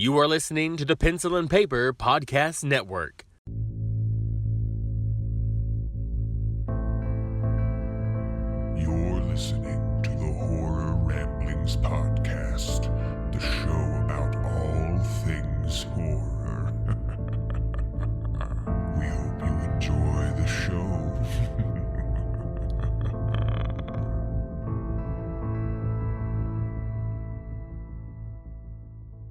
You are listening to the Pencil and Paper Podcast Network. You're listening to the Horror Ramblings Podcast, the show about all things horror. We hope you enjoy the show.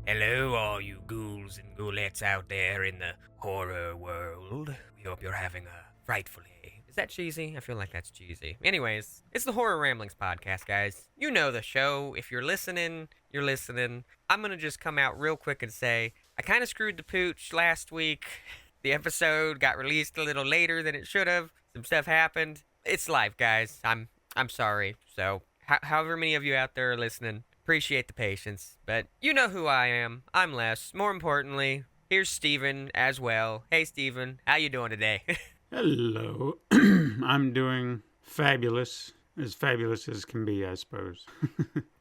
Hello, all you ghouls and ghoulettes out there in the horror world. We hope you're having a frightful day. Is that cheesy? I feel like that's cheesy. Anyways, it's the Horror Ramblings Podcast, guys. You know the show. If you're listening, you're listening. I'm going to just come out real quick and say, I kind of screwed the pooch last week. The episode got released a little later than it should have. Some stuff happened. It's life, guys. I'm sorry. So, however many of you out there are listening, appreciate the patience, but you know who I am. I'm Les. More importantly, here's Steven as well. Hey, Steven, how you doing today? Hello. I'm doing fabulous as can be, I suppose.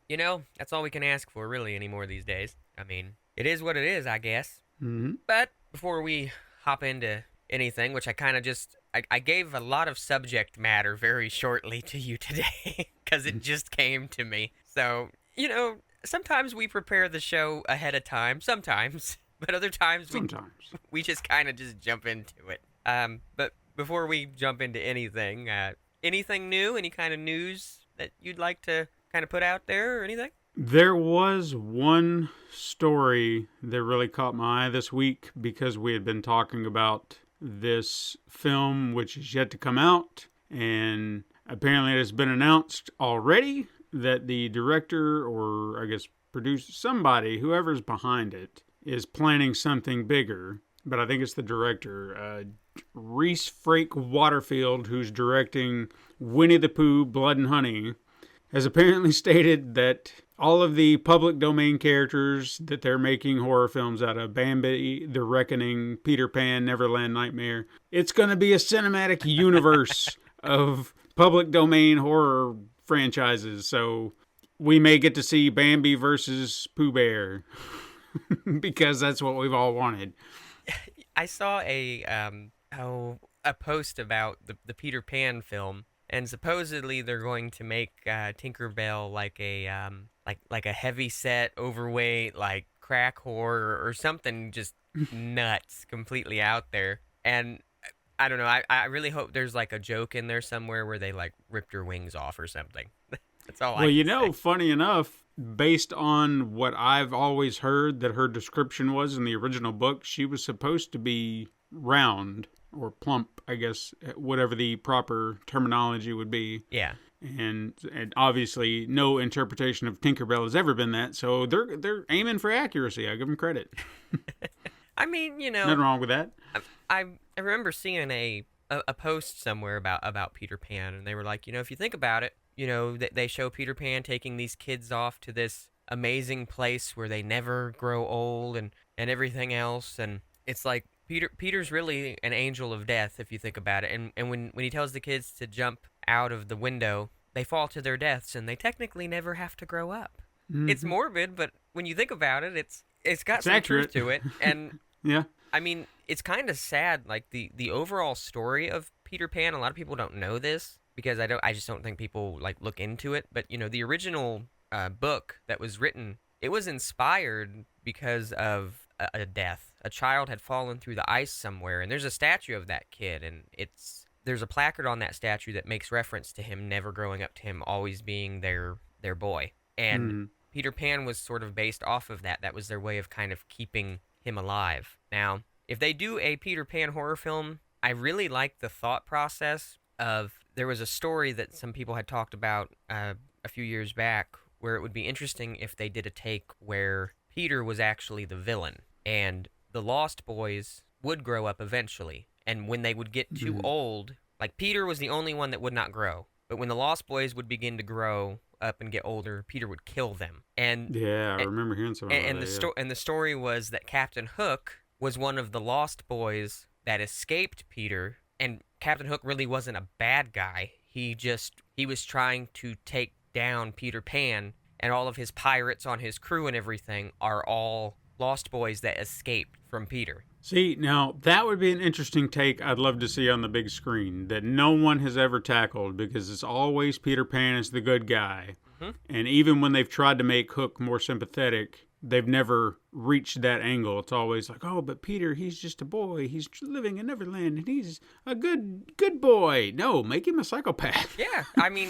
You know, that's all we can ask for, really, anymore these days. I mean, it is what it is, I guess. Mm-hmm. But before we hop into anything, which I kind of just... I gave a lot of subject matter very shortly to you today, because it just came to me. So... You know, sometimes we prepare the show ahead of time, sometimes, but other times we just kind of just jump into it. But before we jump into anything, anything new, any kind of news that you'd like to kind of put out there or anything? There was one story that really caught my eye this week because we had been talking about this film, which is yet to come out, and apparently it has been announced already that the director, or I guess producer, somebody, whoever's behind it, is planning something bigger. But I think it's the director, Reese Frake Waterfield, who's directing Winnie the Pooh, Blood and Honey, has apparently stated that all of the public domain characters that they're making horror films out of, Bambi, The Reckoning, Peter Pan, Neverland Nightmare, it's going to be a cinematic universe of public domain horror franchises, so we may get to see Bambi versus Pooh Bear because that's what we've all wanted. I saw a post about the Peter Pan film, and supposedly they're going to make Tinkerbell like a heavy set, overweight, like crack whore or something just nuts, completely out there. And I don't know. I really hope there's like a joke in there somewhere where they like ripped her wings off or something. That's all I can say. Funny enough, based on what I've always heard that her description was in the original book, she was supposed to be round or plump, I guess, whatever the proper terminology would be. Yeah. And obviously no interpretation of Tinkerbell has ever been that, so they're aiming for accuracy. I give them credit. I mean, you know, nothing wrong with that. I remember seeing a post somewhere about Peter Pan, and they were like, you know, if you think about it, you know, they show Peter Pan taking these kids off to this amazing place where they never grow old and everything else, and it's like Peter's really an angel of death if you think about it, and when he tells the kids to jump out of the window, they fall to their deaths, and they technically never have to grow up. Mm-hmm. It's morbid, but when you think about it, it's got some accurate truth to it, and yeah. I mean, it's kind of sad, like the overall story of Peter Pan. A lot of people don't know this because I just don't think people like look into it. But you know, the original book that was written, it was inspired because of a death. A child had fallen through the ice somewhere, and there's a statue of that kid, and there's a placard on that statue that makes reference to him never growing up, to him always being their boy. And Peter Pan was sort of based off of that. That was their way of kind of keeping him alive. Now, if they do a Peter Pan horror film, I really like the thought process of, there was a story that some people had talked about a few years back where it would be interesting if they did a take where Peter was actually the villain and the Lost Boys would grow up eventually. And when they would get too old, like Peter was the only one that would not grow. But when the Lost Boys would begin to grow up and get older, Peter would kill them. And yeah, I remember hearing something about that. And the story was that Captain Hook was one of the Lost Boys that escaped Peter, and Captain Hook really wasn't a bad guy. He was trying to take down Peter Pan, and all of his pirates on his crew and everything are all lost boys that escaped from Peter. See, now that would be an interesting take I'd love to see on the big screen that no one has ever tackled, because it's always Peter Pan is the good guy. Mm-hmm. And even when they've tried to make Hook more sympathetic, they've never reached that angle. It's always like, oh, but Peter, he's just a boy. He's living in Neverland, and he's a good boy. No, make him a psychopath. Yeah, I mean,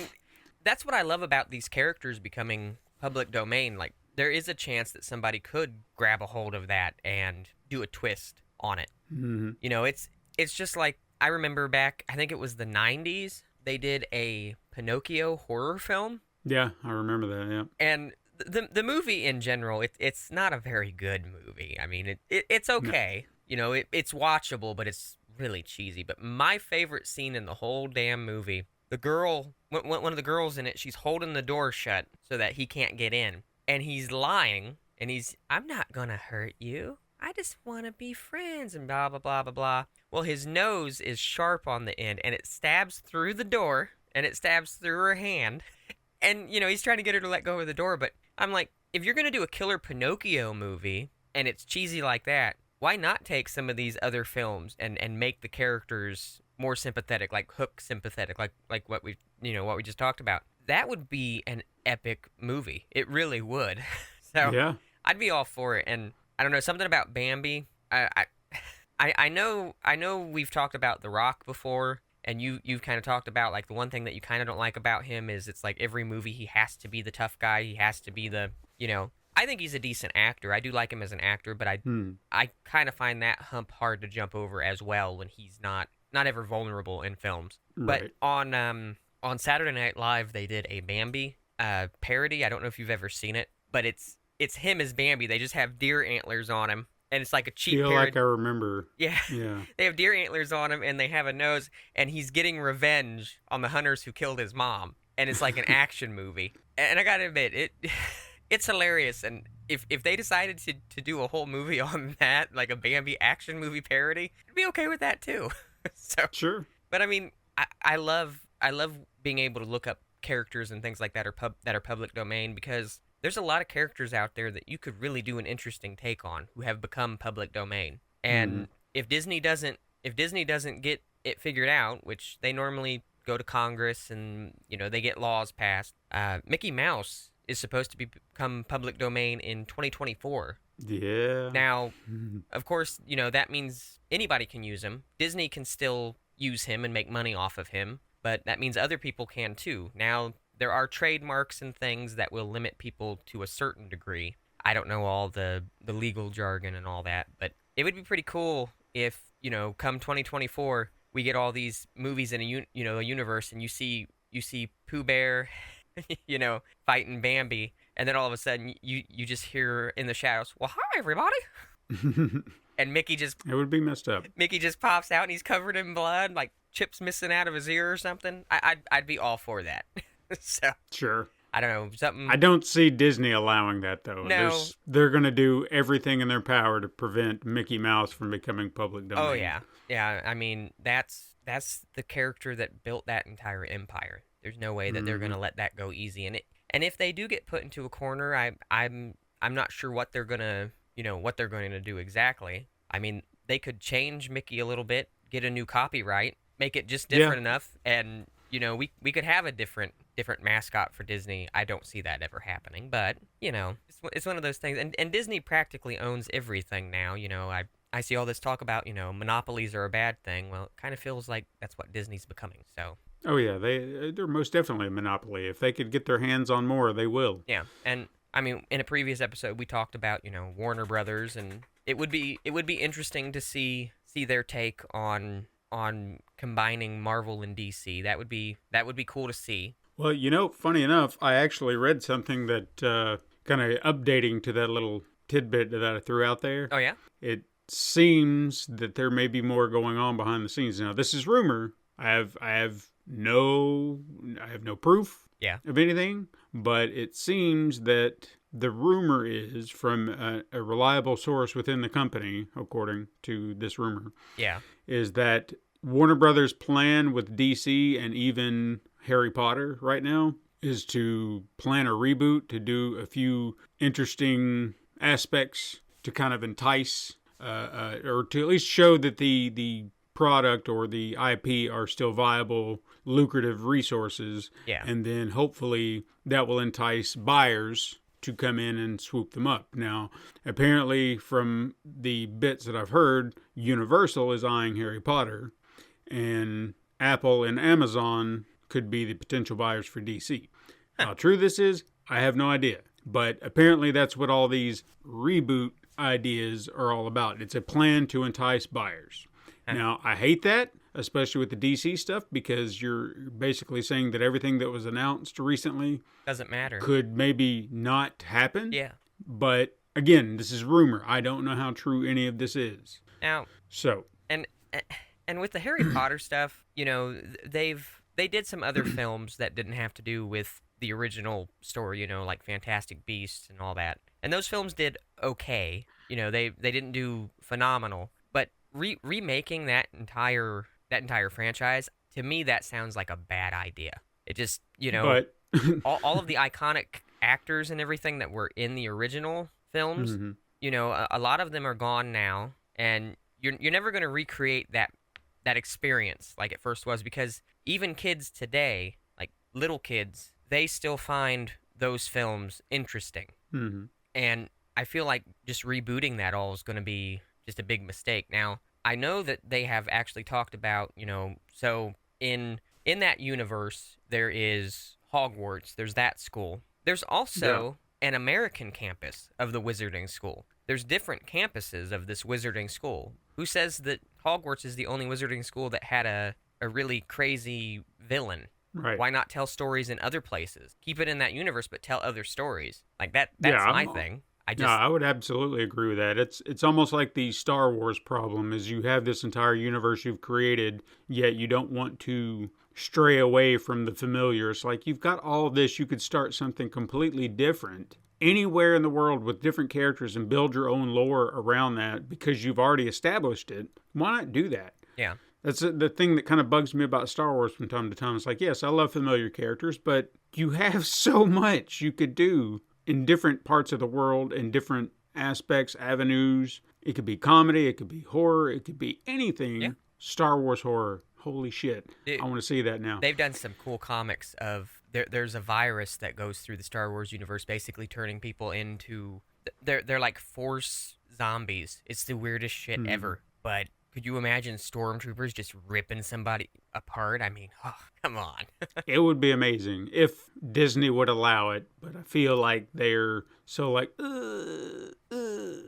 that's what I love about these characters becoming public domain. Like, there is a chance that somebody could grab a hold of that and do a twist on it. Mm-hmm. You know, it's just like, I remember back, I think it was the 90s, they did a Pinocchio horror film. Yeah, I remember that, yeah. And the movie in general, it's not a very good movie. I mean, it's okay. No. You know, it's watchable, but it's really cheesy. But my favorite scene in the whole damn movie, the girl, one of the girls in it, she's holding the door shut so that he can't get in. And he's lying, and I'm not gonna hurt you. I just want to be friends, and blah, blah, blah, blah, blah. Well, his nose is sharp on the end, and it stabs through the door, and it stabs through her hand. And, you know, he's trying to get her to let go of the door, but I'm like, if you're going to do a killer Pinocchio movie, and it's cheesy like that, why not take some of these other films and make the characters more sympathetic, like Hook sympathetic, like what we just talked about? That would be an epic movie. It really would. So yeah. I'd be all for it. And I don't know, something about Bambi. I know we've talked about The Rock before, and you've kind of talked about, like, the one thing that you kind of don't like about him is it's like every movie he has to be the tough guy. He has to be the, you know, I think he's a decent actor. I do like him as an actor, but I kind of find that hump hard to jump over as well when he's not ever vulnerable in films. Right. But on Saturday Night Live, they did a Bambi parody. I don't know if you've ever seen it, but it's him as Bambi. They just have deer antlers on him. And it's like a cheap feel parody. like I remember. Yeah. They have deer antlers on him, and they have a nose, and he's getting revenge on the hunters who killed his mom. And it's like an action movie. And I gotta admit, it's hilarious. And if they decided to do a whole movie on that, like a Bambi action movie parody, I'd be okay with that too. So Sure. But I mean, I love being able to look up characters and things like that are public domain, because there's a lot of characters out there that you could really do an interesting take on who have become public domain. And if Disney doesn't get it figured out, which they normally go to Congress and, you know, they get laws passed, Mickey Mouse is supposed to become public domain in 2024. Yeah. Now, of course, you know, that means anybody can use him. Disney can still use him and make money off of him, but that means other people can too. Now, there are trademarks and things that will limit people to a certain degree. I don't know all the legal jargon and all that, but it would be pretty cool if, you know, come 2024, we get all these movies in a universe, and you see Pooh Bear, you know, fighting Bambi, and then all of a sudden you just hear in the shadows, "Well, hi everybody," and Mickey just it would be messed up. Mickey just pops out and he's covered in blood, like chips missing out of his ear or something. I'd be all for that. So Sure. I don't know, something. I don't see Disney allowing that, though. No. They're going to do everything in their power to prevent Mickey Mouse from becoming public domain. Oh yeah, yeah. I mean, that's the character that built that entire empire. There's no way that they're going to let that go easy. And if they do get put into a corner, I'm not sure what they're gonna do exactly. I mean, they could change Mickey a little bit, get a new copyright, make it just different enough, and you know, we could have a different mascot for Disney. I don't see that ever happening, but you know, it's one of those things. And Disney practically owns everything now. You know, I see all this talk about, you know, monopolies are a bad thing. Well, it kind of feels like that's what Disney's becoming. So. Oh yeah, they're most definitely a monopoly. If they could get their hands on more, they will. Yeah, and I mean, in a previous episode, we talked about, you know, Warner Brothers, and it would be interesting to see their take on combining Marvel and DC. That would be cool to see. Well, you know, funny enough, I actually read something that kind of updating to that little tidbit that I threw out there. Oh yeah? It seems that there may be more going on behind the scenes. Now, this is rumor. I have no proof of anything, but it seems that the rumor is from a reliable source within the company, according to this rumor, is that Warner Brothers' plan with DC and even Harry Potter right now is to plan a reboot, to do a few interesting aspects to kind of entice or to at least show that the product or the IP are still viable, lucrative resources. Yeah. And then hopefully that will entice buyers to come in and swoop them up. Now, apparently from the bits that I've heard, Universal is eyeing Harry Potter, and Apple and Amazon could be the potential buyers for DC. How true this is, I have no idea. But apparently that's what all these reboot ideas are all about. It's a plan to entice buyers. Now, I hate that, especially with the DC stuff, because you're basically saying that everything that was announced recently doesn't matter. Could maybe not happen. Yeah. But again, this is rumor. I don't know how true any of this is. Now, so and with the Harry Potter stuff, you know, they did some other films that didn't have to do with the original story, you know, like Fantastic Beasts and all that. And those films did okay. You know, they didn't do phenomenal. But remaking that entire franchise, to me, that sounds like a bad idea. It just, you know, but all of the iconic actors and everything that were in the original films, you know, a lot of them are gone now, and you're never going to recreate that experience like it first was, because even kids today, like little kids, they still find those films interesting. And I feel like just rebooting that all is going to be just a big mistake. Now, I know that they have actually talked about, you know, so in that universe, there is Hogwarts, there's that school. There's also an American campus of the Wizarding School. There's different campuses of this Wizarding School. Who says that Hogwarts is the only Wizarding School that had a really crazy villain? Right. Why not tell stories in other places? Keep it in that universe, but tell other stories. Like that's my thing. I would absolutely agree with that. It's almost like the Star Wars problem is you have this entire universe you've created, yet you don't want to stray away from the familiar. It's like you've got all this, you could start something completely different anywhere in the world with different characters and build your own lore around that because you've already established it. Why not do that? Yeah. That's the thing that kind of bugs me about Star Wars from time to time. It's like, yes, I love familiar characters, but you have so much you could do in different parts of the world, in different aspects, avenues. It could be comedy, it could be horror, it could be anything. Yeah. Star Wars horror. Holy shit. Dude, I want to see that now. They've done some cool comics of there's a virus that goes through the Star Wars universe, basically turning people into they're like force zombies. It's the weirdest shit ever. But could you imagine stormtroopers just ripping somebody apart? I mean, oh, come on. It would be amazing if Disney would allow it, but I feel like they're so like, I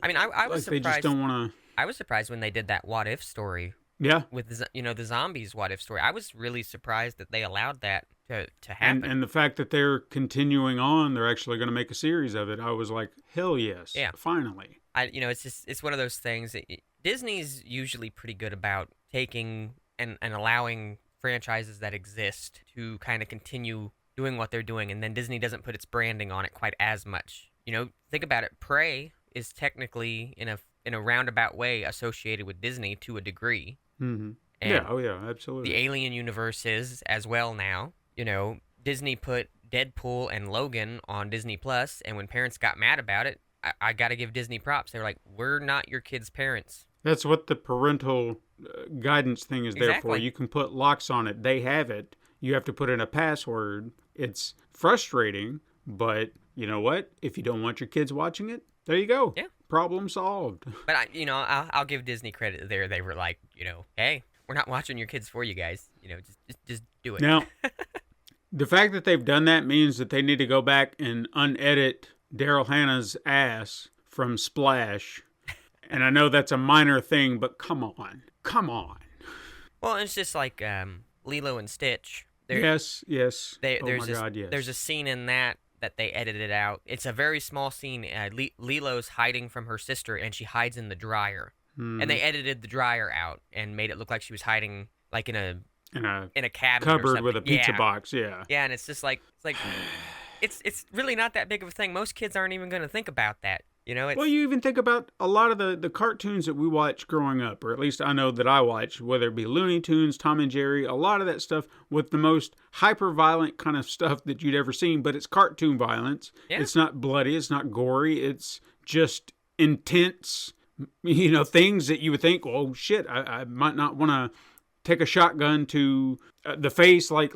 mean, I was like surprised. they just don't want to. I was surprised when they did that What If story. Yeah. With the zombies What If story. I was really surprised that they allowed that to happen. And the fact that they're continuing on, they're actually going to make a series of it. I was like, hell yes. Yeah. Finally. It's one of those things. Disney's usually pretty good about taking and allowing franchises that exist to kind of continue doing what they're doing, and then Disney doesn't put its branding on it quite as much. You know, think about it. Prey is technically in a roundabout way associated with Disney to a degree. Mm-hmm. And yeah. Oh yeah. Absolutely. the Alien universe is as well now. You know, Disney put Deadpool and Logan on Disney Plus, and when parents got mad about it, I got to give Disney props. They were like, "We're not your kids' parents." That's what the parental guidance thing is there for. Exactly. You can put locks on it. They have it. You have to put in a password. It's frustrating, but you know what? If you don't want your kids watching it, there you go. Yeah. Problem solved. But I'll give Disney credit there. They were like, hey, we're not watching your kids for you guys. Just do it. Now, the fact that they've done that means that they need to go back and unedit Daryl Hannah's ass from Splash. And I know that's a minor thing, but come on. Well, it's just like Lilo and Stitch. Yes. There's yes. There's a scene in that they edited it out. It's a very small scene. Lilo's hiding from her sister, and she hides in the dryer. And they edited the dryer out and made it look like she was hiding like in a cabinet or cupboard something. with a pizza box. Yeah. Yeah, and it's just like it's really not that big of a thing. Most kids aren't even going to think about that. Well, you even think about a lot of the cartoons that we watched growing up, or at least I know that I watched, whether it be Looney Tunes, Tom and Jerry, a lot of that stuff with the most hyper-violent kind of stuff that you'd ever seen, but it's cartoon violence. Yeah. It's not bloody, it's not gory, it's just intense, things that you would think, oh shit, I might not want to take a shotgun to the face like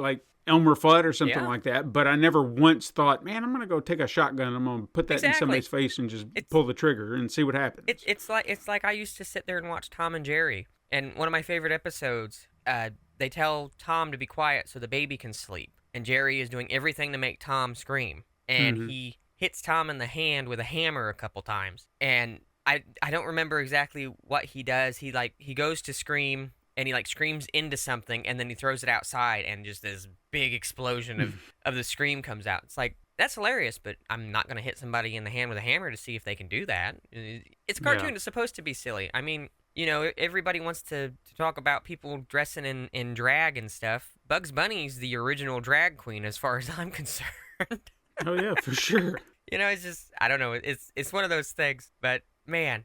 Elmer Fudd or something like that. But I never once thought, man, I'm going to go take a shotgun. I'm going to put that in somebody's face and just pull the trigger and see what happens. It's like I used to sit there and watch Tom and Jerry. And one of my favorite episodes, they tell Tom to be quiet so the baby can sleep. And Jerry is doing everything to make Tom scream. And he hits Tom in the hand with a hammer a couple times. And I don't remember exactly what he does. He goes to scream, and he screams into something, and then he throws it outside, and just this big explosion of the scream comes out. It's like, that's hilarious, but I'm not going to hit somebody in the hand with a hammer to see if they can do that. It's a cartoon. Yeah. It's supposed to be silly. I mean, everybody wants to talk about people dressing in drag and stuff. Bugs Bunny's the original drag queen as far as I'm concerned. Oh, yeah, for sure. It's just, I don't know. It's one of those things, but man,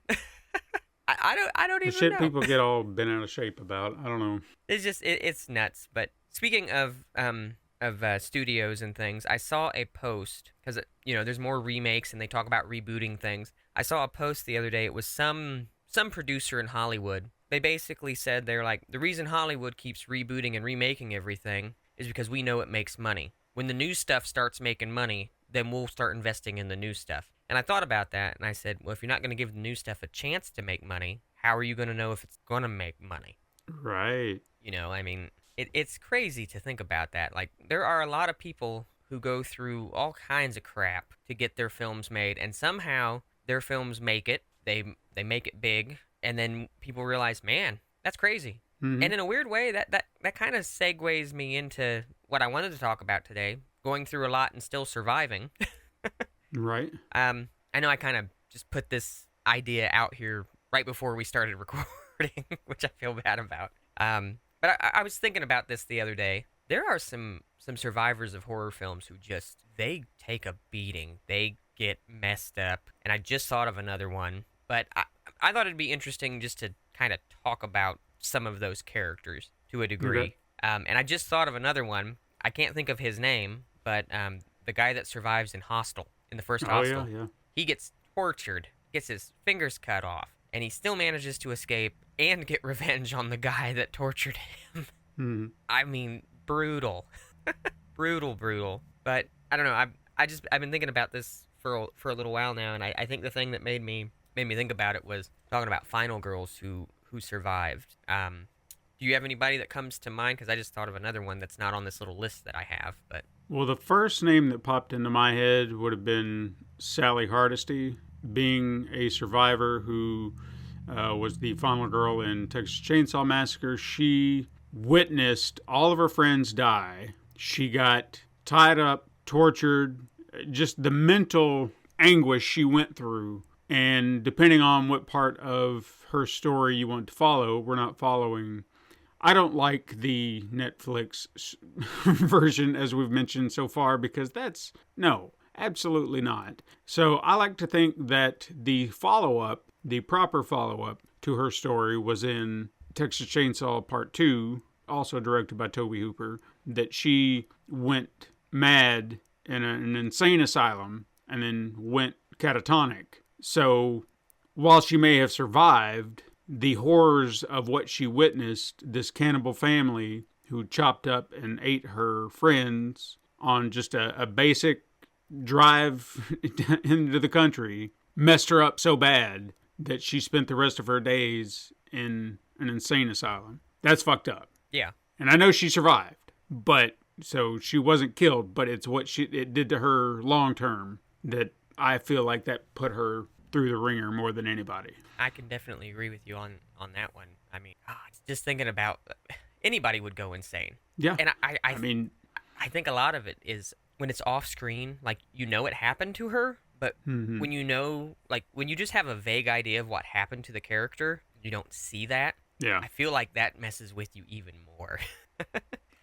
I don't even know. The shit people get all bent out of shape about. I don't know. It's just, it's nuts. But speaking of studios and things, I saw a post, because, there's more remakes and they talk about rebooting things. I saw a post the other day. It was some producer in Hollywood. They basically said, they're like, the reason Hollywood keeps rebooting and remaking everything is because we know it makes money. When the new stuff starts making money, then we'll start investing in the new stuff. And I thought about that, and I said, well, if you're not going to give the new stuff a chance to make money, how are you going to know if it's going to make money? Right. I mean, it's crazy to think about that. Like, there are a lot of people who go through all kinds of crap to get their films made, and somehow their films make it. They make it big, and then people realize, man, that's crazy. Mm-hmm. And in a weird way, that kind of segues me into what I wanted to talk about today, going through a lot and still surviving. Right. I know I kind of just put this idea out here right before we started recording, which I feel bad about. But I was thinking about this the other day. There are some survivors of horror films who they take a beating. They get messed up. And I just thought of another one. But I thought it'd be interesting just to kind of talk about some of those characters to a degree. Okay. And I just thought of another one. I can't think of his name, but the guy that survives in Hostel, in the first Hostel. Yeah. He gets tortured, gets his fingers cut off, and he still manages to escape and get revenge on the guy that tortured him. Mm-hmm. I mean, brutal. brutal. But I don't know. I've been thinking about this for a little while now, and I think the thing that made me think about it was talking about final girls who survived. Do you have anybody that comes to mind? Because I just thought of another one that's not on this little list that I have. But well, the first name that popped into my head would have been Sally Hardesty, being a survivor who was the final girl in Texas Chainsaw Massacre. She witnessed all of her friends die. She got tied up, tortured, just the mental anguish she went through. And depending on what part of her story you want to follow, we're not following. I don't like the Netflix version, as we've mentioned so far, because no, absolutely not. So I like to think that the proper follow-up to her story was in Texas Chainsaw Part 2, also directed by Tobe Hooper, that she went mad in an insane asylum and then went catatonic. So while she may have survived the horrors of what she witnessed, this cannibal family who chopped up and ate her friends on just a basic drive into the country, messed her up so bad that she spent the rest of her days in an insane asylum. That's fucked up. Yeah. And I know she survived, but so she wasn't killed, but it's what it did to her long term that I feel like that put her through the ringer more than anybody. I can definitely agree with you on that one. I mean, just thinking about anybody would go insane. Yeah. And I think a lot of it is when it's off screen, like, it happened to her, but when when you just have a vague idea of what happened to the character, you don't see that. Yeah. I feel like that messes with you even more.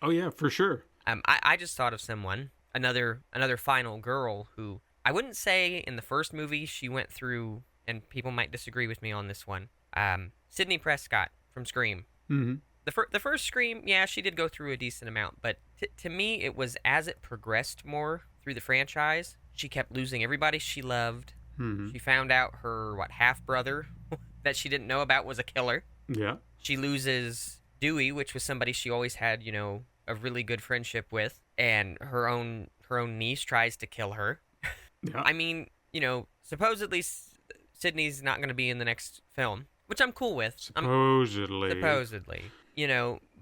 Oh yeah, for sure. I just thought of someone, another final girl who I wouldn't say in the first movie she went through, and people might disagree with me on this one, Sidney Prescott from Scream. Mm-hmm. The first Scream, yeah, she did go through a decent amount, but to me it was as it progressed more through the franchise, she kept losing everybody she loved. Mhm. She found out her, half-brother that she didn't know about was a killer. Yeah. She loses Dewey, which was somebody she always had, a really good friendship with, and her own niece tries to kill her. Yeah. I mean, supposedly Sydney's not going to be in the next film, which I'm cool with. Supposedly,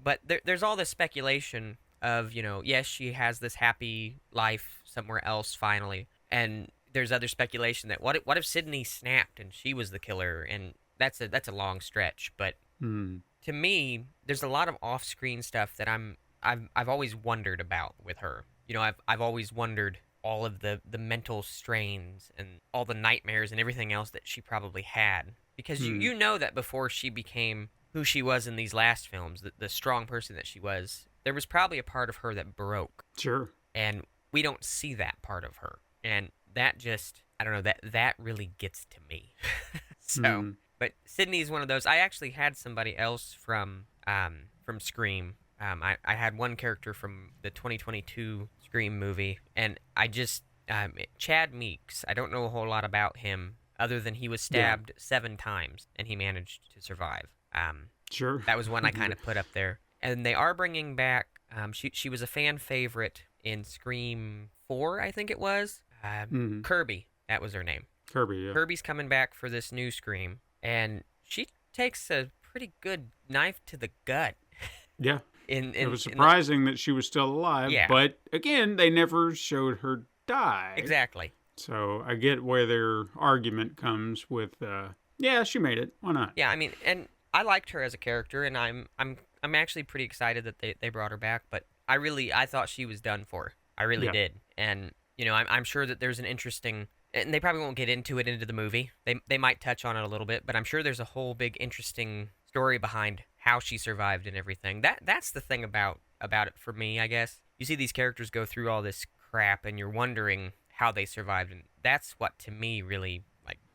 but there's all this speculation of, yes, she has this happy life somewhere else finally, and there's other speculation that what if Sydney snapped and she was the killer, and that's a long stretch, but Hmm. to me, there's a lot of off-screen stuff that I've always wondered about with her. I've always wondered all of the mental strains and all the nightmares and everything else that she probably had, because you know that before she became who she was in these last films, the strong person that she was, there was probably a part of her that broke, Sure. and we don't see that part of her, and that just, I don't know, that really gets to me. So. Hmm. But Sydney's one of those. I actually had somebody else from Scream. I had one character from the 2022 Scream movie, and I just Chad Meeks. I don't know a whole lot about him other than he was stabbed 7 times and he managed to survive. Sure. That was one I kind of put up there. And they are bringing back. She was a fan favorite in Scream 4, I think it was. Kirby. That was her name. Kirby. Yeah. Kirby's coming back for this new Scream. And she takes a pretty good knife to the gut. Yeah. It was surprising that she was still alive. Yeah. But again, they never showed her die. Exactly. So I get where their argument comes with, yeah, she made it. Why not? Yeah, I mean, and I liked her as a character, and I'm actually pretty excited that they brought her back. But I thought she was done for. I really did. And I'm sure that there's an interesting. And they probably won't get into the movie. They might touch on it a little bit, but I'm sure there's a whole big interesting story behind how she survived and everything. That's the thing about it for me, I guess. You see these characters go through all this crap, and you're wondering how they survived, and that's what to me really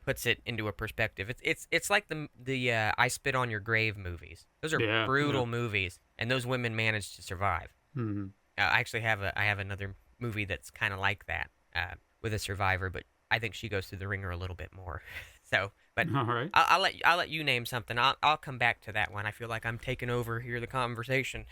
puts it into a perspective. It's like the I Spit on Your Grave movies. Those are brutal movies, and those women managed to survive. Mm-hmm. I actually have another movie that's kind of like that with a survivor, but I think she goes through the ringer a little bit more. So, but All right. I'll let you name something. I'll come back to that one. I feel like I'm taking over here the conversation.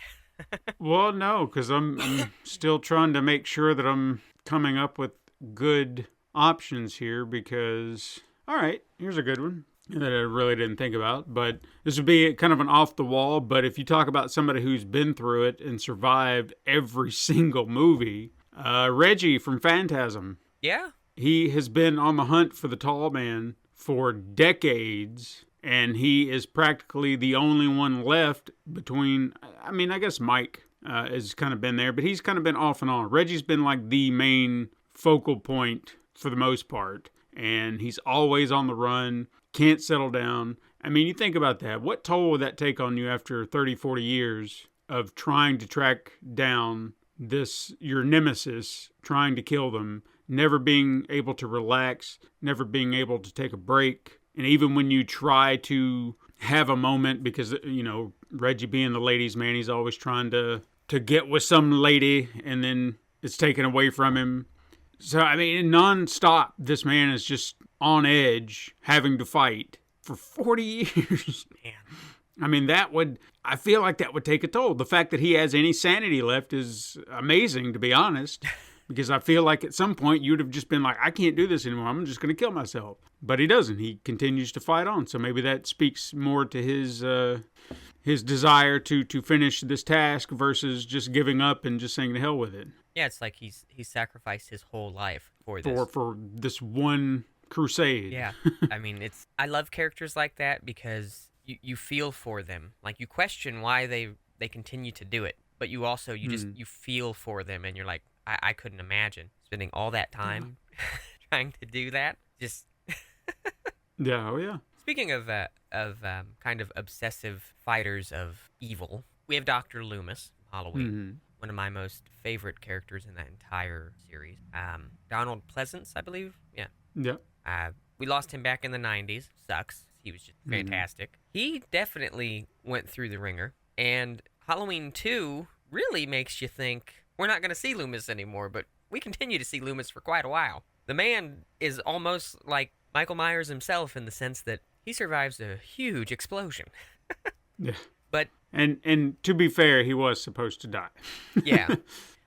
Well, no, because I'm still trying to make sure that I'm coming up with good options here because, all right, here's a good one that I really didn't think about, but this would be kind of an off the wall, but if you talk about somebody who's been through it and survived every single movie, Reggie from Phantasm. Yeah. He has been on the hunt for the tall man for decades, and he is practically the only one left between, I mean, I guess Mike has kind of been there, but he's kind of been off and on. Reggie's been like the main focal point for the most part, and he's always on the run, can't settle down. I mean, you think about that. What toll would that take on you after 30, 40 years of trying to track down your nemesis, trying to kill them, never being able to relax, never being able to take a break. And even when you try to have a moment, because, Reggie being the ladies' man, he's always trying to get with some lady, and then it's taken away from him. So, I mean, nonstop, this man is just on edge, having to fight for 40 years. Man. I mean, I feel like that would take a toll. The fact that he has any sanity left is amazing, to be honest. Because I feel like at some point you would have just been like, I can't do this anymore. I'm just going to kill myself. But he doesn't. He continues to fight on. So maybe that speaks more to his desire to finish this task versus just giving up and just saying to hell with it. Yeah, it's like he's sacrificed his whole life for this. For this one crusade. Yeah. I mean, I love characters like that because you feel for them. Like, you question why they continue to do it. But you also, you feel for them, and you're like, I couldn't imagine spending all that time trying to do that. Just Yeah, oh yeah. Speaking of kind of obsessive fighters of evil, we have Dr. Loomis, Halloween, one of my most favorite characters in that entire series. Donald Pleasance, I believe. Yeah. Yeah. We lost him back in the 90s. Sucks. He was just fantastic. He definitely went through the ringer, and Halloween 2 really makes you think we're not going to see Loomis anymore, but we continue to see Loomis for quite a while. The man is almost like Michael Myers himself in the sense that he survives a huge explosion. Yeah. But And to be fair, he was supposed to die. yeah,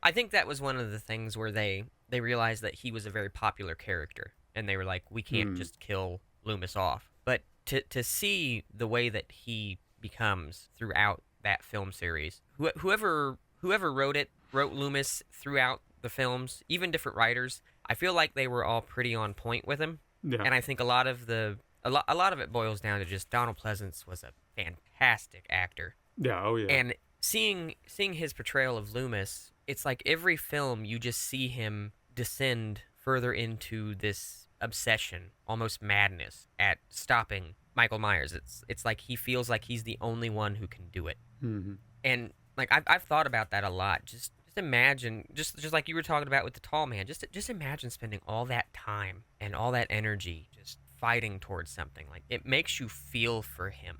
I think that was one of the things where they realized that he was a very popular character, and they were like, we can't just kill Loomis off. But to see the way that he becomes throughout that film series, whoever wrote Loomis throughout the films, even different writers, I feel like they were all pretty on point with him. Yeah. And I think a lot of it boils down to just Donald Pleasance was a fantastic actor. Yeah, oh yeah. And seeing his portrayal of Loomis, it's like every film you just see him descend further into this obsession, almost madness, at stopping Michael Myers. It's like he feels like he's the only one who can do it. Mm-hmm. And like I've thought about that a lot. Just imagine, just like you were talking about with the tall man. Just imagine spending all that time and all that energy just fighting towards something. Like, it makes you feel for him.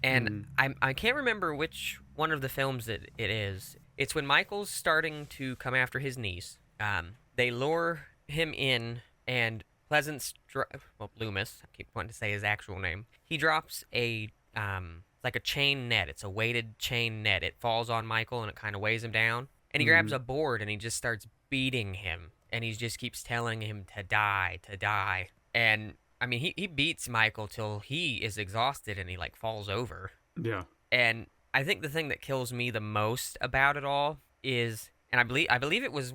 And I can't remember which one of the films it is. It's when Michael's starting to come after his niece. They lure him in, and Loomis, I keep wanting to say his actual name. He drops a like a chain net. It's a weighted chain net. It falls on Michael and it kind of weighs him down. And he grabs a board and he just starts beating him. And he just keeps telling him to die, to die. And I mean, he beats Michael till he is exhausted and he like falls over. Yeah. And I think the thing that kills me the most about it all is, and I believe it was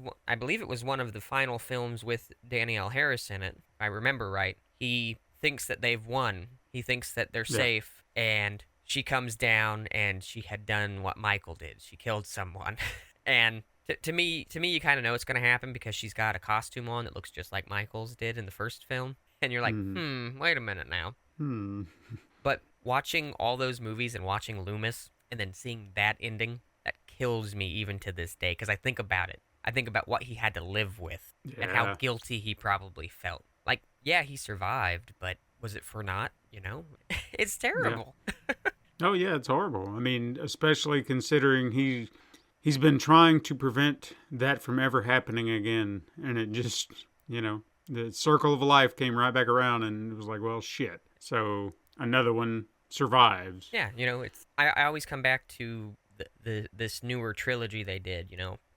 one of the final films with Danielle Harris in it, if I remember right. He thinks that they've won. He thinks that they're safe, and she comes down and she had done what Michael did. She killed someone. And to me, you kind of know it's going to happen because she's got a costume on that looks just like Michael's did in the first film. And you're like, wait a minute now. But watching all those movies and watching Loomis and then seeing that ending, that kills me even to this day because I think about it. I think about what he had to live with and how guilty he probably felt. Like, yeah, he survived, but was it for naught? You know? It's terrible. Yeah. Oh, yeah, it's horrible. I mean, especially considering he's been trying to prevent that from ever happening again. And it just, the circle of life came right back around and it was like, well, shit. So another one survives. Yeah, it's I always come back to this newer trilogy they did,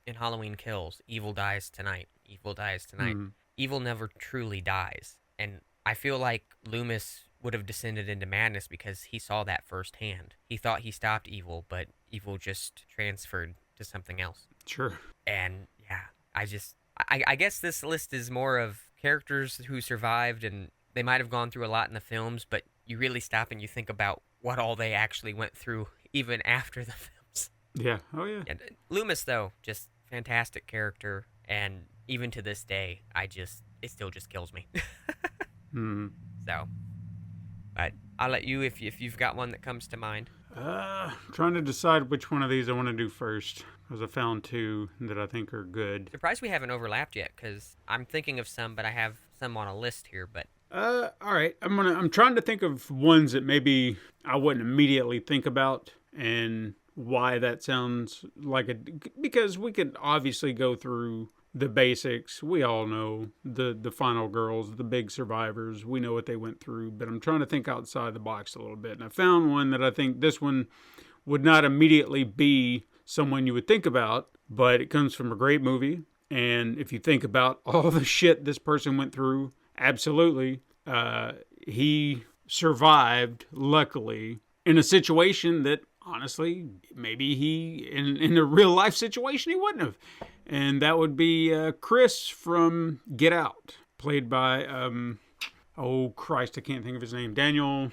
in Halloween Kills. Evil dies tonight. Evil dies tonight. Evil never truly dies. And I feel like Loomis would have descended into madness because he saw that firsthand. He thought he stopped evil, but evil just transferred to something else. Sure. And yeah, I guess this list is more of characters who survived, and they might have gone through a lot in the films, but you really stop and you think about what all they actually went through even after the films. Yeah. Oh, yeah. And Loomis, though, just fantastic character, and even to this day, it still just kills me. So, but I'll let you, if you've got one that comes to mind. Trying to decide which one of these I want to do first, because I found two that I think are good. Surprised we haven't overlapped yet, because I'm thinking of some, but I have some on a list here. But all right, I'm trying to think of ones that maybe I wouldn't immediately think about, and why that sounds like because we could obviously go through the basics. We all know the final girls, the big survivors. We know what they went through, but I'm trying to think outside the box a little bit. And I found one that I think this one would not immediately be someone you would think about, but it comes from a great movie. And if you think about all the shit this person went through, absolutely, he survived, luckily, in a situation that, honestly, maybe he, in a real life situation, he wouldn't have. And that would be Chris from Get Out, played by, oh Christ, I can't think of his name. Daniel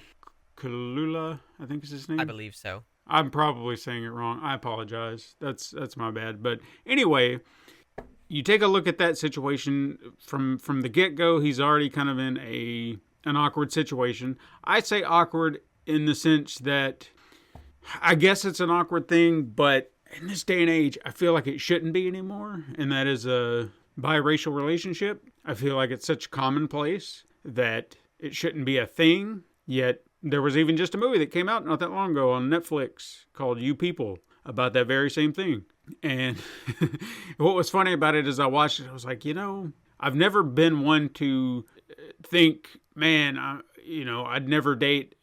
Kaluuya, I think is his name. I believe so. I'm probably saying it wrong. I apologize. That's my bad. But anyway, you take a look at that situation from the get-go. He's already kind of in an awkward situation. I say awkward in the sense that I guess it's an awkward thing, but in this day and age, I feel like it shouldn't be anymore. And that is a biracial relationship. I feel like it's such commonplace that it shouldn't be a thing. Yet there was even just a movie that came out not that long ago on Netflix called You People about that very same thing. And what was funny about it is I watched it, I was like, I've never been one to think, man, I'd never date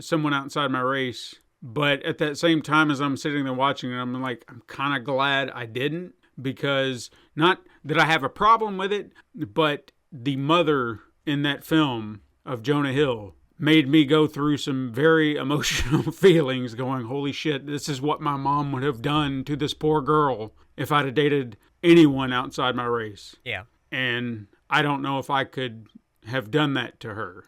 someone outside my race. But at that same time, as I'm sitting there watching it, I'm like, I'm kind of glad I didn't, because not that I have a problem with it, but the mother in that film of Jonah Hill made me go through some very emotional feelings, going, holy shit, this is what my mom would have done to this poor girl if I'd have dated anyone outside my race. Yeah. And I don't know if I could have done that to her.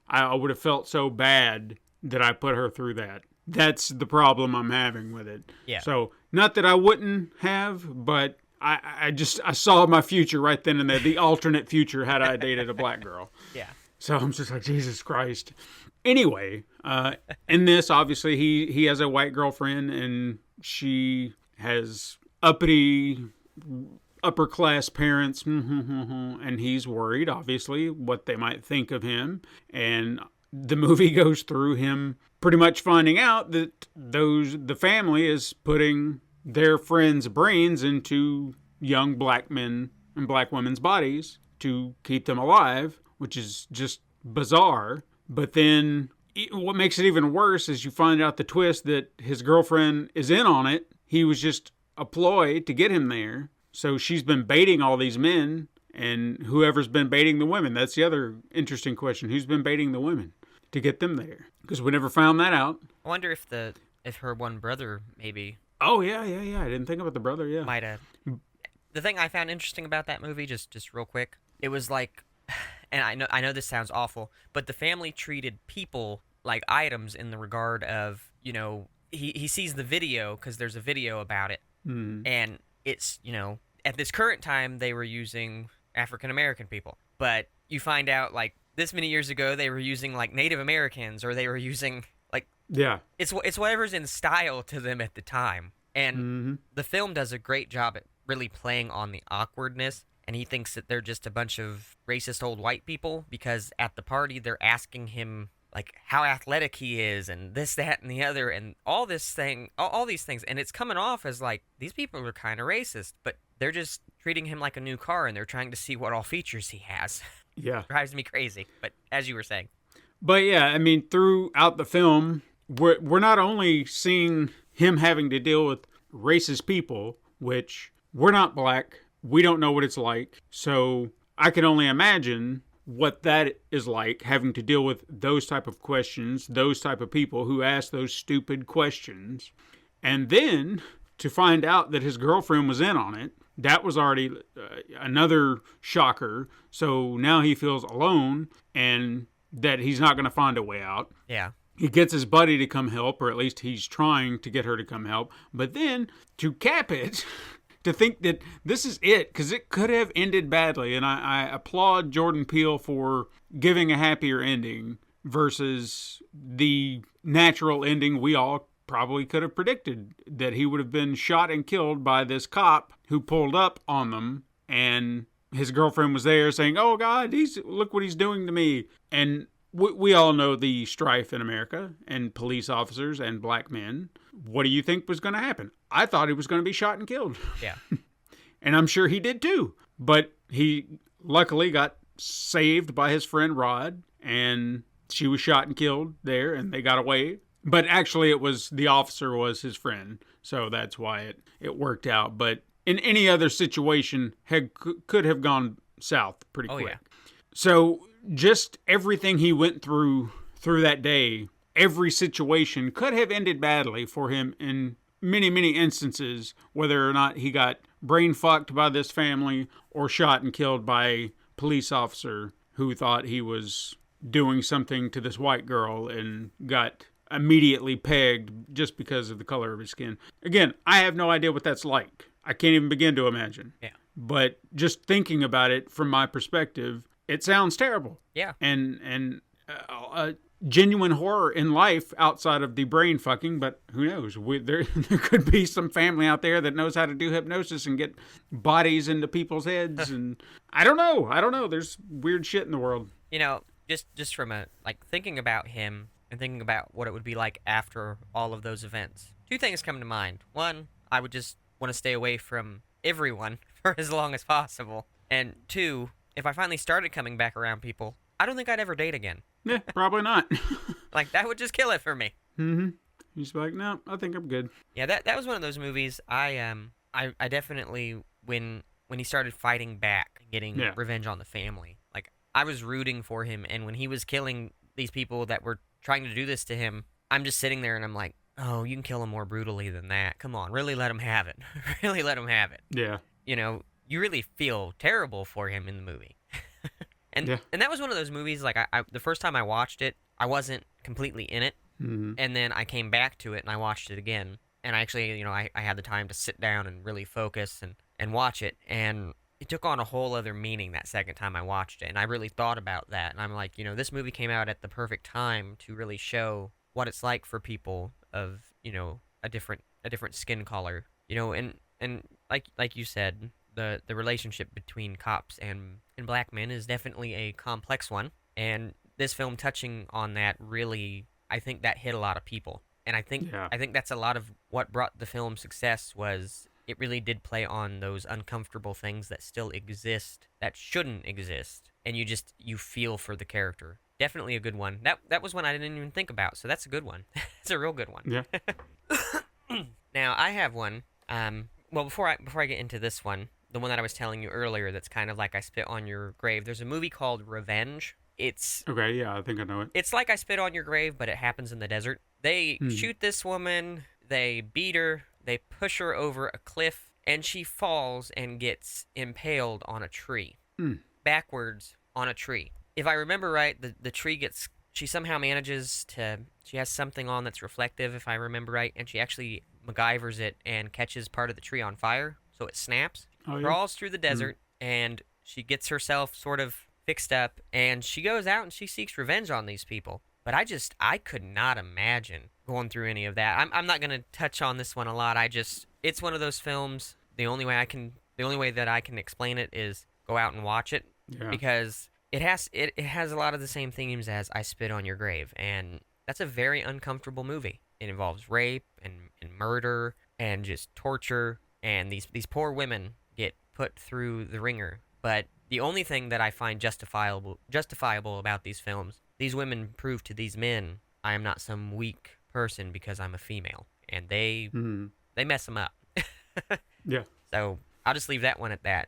I would have felt so bad that I put her through that. That's the problem I'm having with it. Yeah. So, not that I wouldn't have, but I saw my future right then and there, the alternate future had I dated a black girl. Yeah. So I'm just like, Jesus Christ. Anyway, in this, obviously, he has a white girlfriend, and she has uppity, upper-class parents, and he's worried, obviously, what they might think of him. And the movie goes through him pretty much finding out that the family is putting their friends' brains into young black men and black women's bodies to keep them alive, which is just bizarre. But then what makes it even worse is you find out the twist that his girlfriend is in on it. He was just a ploy to get him there. So she's been baiting all these men, and whoever's been baiting the women. That's the other interesting question. Who's been baiting the women to get them there? Because we never found that out. I wonder if her one brother maybe. Oh, yeah. I didn't think about the brother, yeah. Might have. The thing I found interesting about that movie, just real quick, it was like, and I know this sounds awful, but the family treated people like items in the regard of, he sees the video because there's a video about it, and it's, at this current time they were using African American people, but you find out like this many years ago they were using like Native Americans, or they were using like, yeah, it's whatever's in style to them at the time. And the film does a great job at really playing on the awkwardness, and he thinks that they're just a bunch of racist old white people because at the party they're asking him like how athletic he is and this, that, and the other, and all these things, and it's coming off as like these people are kind of racist, but they're just treating him like a new car, and they're trying to see what all features he has. Yeah. Drives me crazy, but as you were saying. But yeah, I mean, throughout the film, we're not only seeing him having to deal with racist people, which we're not black, we don't know what it's like, so I can only imagine what that is like, having to deal with those type of questions, those type of people who ask those stupid questions. And then to find out that his girlfriend was in on it, that was already another shocker. So now he feels alone, and that he's not going to find a way out. Yeah. He gets his buddy to come help, or at least he's trying to get her to come help. But then, to cap it, to think that this is it, because it could have ended badly. And I applaud Jordan Peele for giving a happier ending versus the natural ending we all probably could have predicted, that he would have been shot and killed by this cop who pulled up on them, and his girlfriend was there saying, oh God, look what he's doing to me. And we all know the strife in America and police officers and black men. What do you think was going to happen? I thought he was going to be shot and killed. Yeah. And I'm sure he did too. But he luckily got saved by his friend Rod, and she was shot and killed there, and they got away. But actually the officer was his friend, so that's why it worked out. But in any other situation, could have gone south pretty quick. Yeah. So just everything he went through that day, every situation could have ended badly for him in many, many instances, whether or not he got brain fucked by this family or shot and killed by a police officer who thought he was doing something to this white girl and got immediately pegged just because of the color of his skin. Again, I have no idea what that's like. I can't even begin to imagine. Yeah. But just thinking about it from my perspective, it sounds terrible. Yeah. And genuine horror in life outside of the brain fucking, but who knows? There could be some family out there that knows how to do hypnosis and get bodies into people's heads, and I don't know. There's weird shit in the world. Just from thinking about him and thinking about what it would be like after all of those events. Two things come to mind. One, I would just want to stay away from everyone for as long as possible. And two, if I finally started coming back around people, I don't think I'd ever date again. Yeah, probably not. Like, that would just kill it for me. Mm-hmm. He's like, no, I think I'm good. Yeah, that was one of those movies. I definitely when he started fighting back, and getting revenge on the family, like I was rooting for him, and when he was killing these people that were trying to do this to him, I'm just sitting there and I'm like, oh, you can kill him more brutally than that. Come on, really let him have it. Really let him have it. Yeah. You know, you really feel terrible for him in the movie. And that was one of those movies, like, I the first time I watched it, I wasn't completely in it. Mm-hmm. And then I came back to it and I watched it again. And I actually, you know, I had the time to sit down and really focus and watch it. And it took on a whole other meaning that second time I watched it. And I really thought about that. And I'm like, you know, this movie came out at the perfect time to really show what it's like for people of, you know, a different skin color. You know, and like you said, the relationship between cops and black men is definitely a complex one, and this film touching on that really, I think that hit a lot of people, and I think that's a lot of what brought the film success. Was it really did play on those uncomfortable things that still exist, that shouldn't exist, and you feel for the character. Definitely a good one. That was one I didn't even think about, so that's a good one. It's a real good one. Yeah. Now I have one. Well, before I get into this one, the one that I was telling you earlier, that's kind of like I Spit on Your Grave. There's a movie called Revenge. It's okay. Yeah, I think I know it. It's like I Spit on Your Grave, but it happens in the desert. They shoot this woman. They beat her. They push her over a cliff, and she falls and gets impaled on a tree, backwards on a tree. If I remember right, the tree gets. She somehow manages to. She has something on that's reflective, if I remember right, and she actually MacGyvers it and catches part of the tree on fire, so it snaps. Oh, yeah? Crawls through the desert, and she gets herself sort of fixed up, and she goes out and she seeks revenge on these people. But I could not imagine going through any of that. I'm not going to touch on this one a lot. It's one of those films. The only way that I can explain it is go out and watch it, because it has a lot of the same themes as I Spit on Your Grave, and that's a very uncomfortable movie. It involves rape and murder and just torture, and these poor women get put through the ringer. But the only thing that I find justifiable about these films, these women prove to these men, I am not some weak person because I'm a female, and they mess them up. Yeah. So I'll just leave that one at that.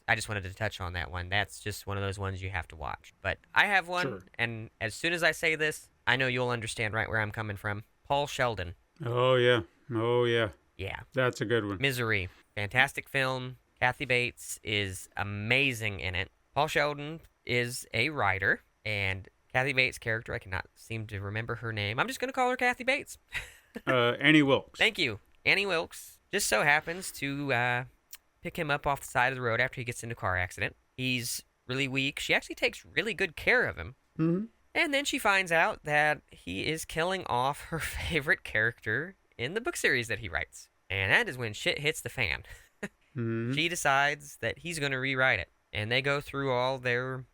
I just wanted to touch on that one. That's just one of those ones you have to watch. But I have one, and as soon as I say this, I know you'll understand right where I'm coming from. Paul Sheldon. Oh yeah. Yeah. That's a good one. Misery. Fantastic film. Kathy Bates is amazing in it. Paul Sheldon is a writer, and Kathy Bates' character, I cannot seem to remember her name. I'm just going to call her Kathy Bates. Annie Wilkes. Thank you. Annie Wilkes just so happens to pick him up off the side of the road after he gets into a car accident. He's really weak. She actually takes really good care of him. Mm-hmm. And then she finds out that he is killing off her favorite character in the book series that he writes. And that is when shit hits the fan. She decides that he's going to rewrite it. And they go through all their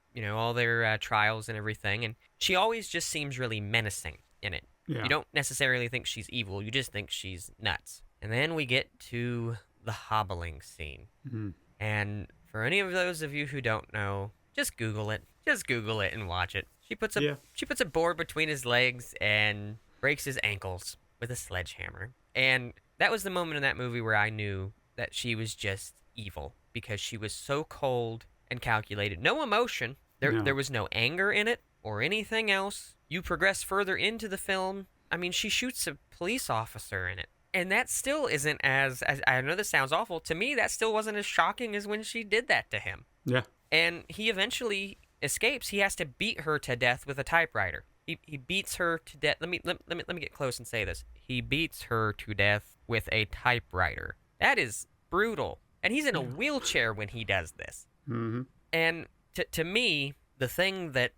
trials and everything. And she always just seems really menacing in it. Yeah. You don't necessarily think she's evil. You just think she's nuts. And then we get to the hobbling scene. Mm-hmm. And for any of those of you who don't know, just Google it. Just Google it and watch it. She puts a board between his legs and breaks his ankles with a sledgehammer. And that was the moment in that movie where I knew that she was just evil, because she was so cold and calculated. No emotion. There was no anger in it or anything else. You progress further into the film. I mean, she shoots a police officer in it. And that still isn't as I know this sounds awful. To me, that still wasn't as shocking as when she did that to him. Yeah. And he eventually escapes. He has to beat her to death with a typewriter. He beats her to death. Let me get close and say this. He beats her to death with a typewriter. That is brutal. And he's in a wheelchair when he does this. Mm-hmm. And to me, the thing that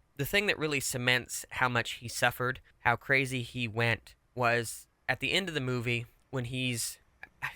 really cements how much he suffered, how crazy he went, was at the end of the movie when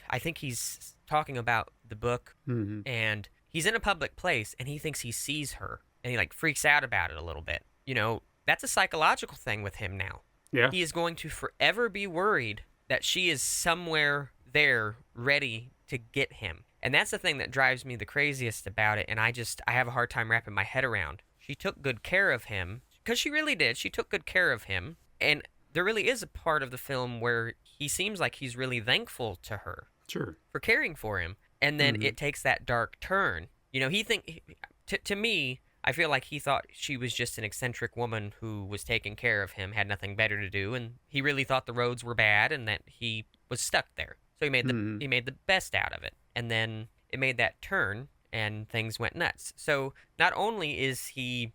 I think he's talking about the book, and he's in a public place and he thinks he sees her, and he freaks out about it a little bit. You know, that's a psychological thing with him now. Yeah. He is going to forever be worried that she is somewhere there ready to get him. And that's the thing that drives me the craziest about it, and I have a hard time wrapping my head around. She took good care of him, because she really did. She took good care of him, and there really is a part of the film where he seems like he's really thankful to her Sure. for caring for him, and then it takes that dark turn. To me, I feel like he thought she was just an eccentric woman who was taking care of him, had nothing better to do, and he really thought the roads were bad and that he was stuck there. So he made the best out of it. And then it made that turn and things went nuts. So not only is he,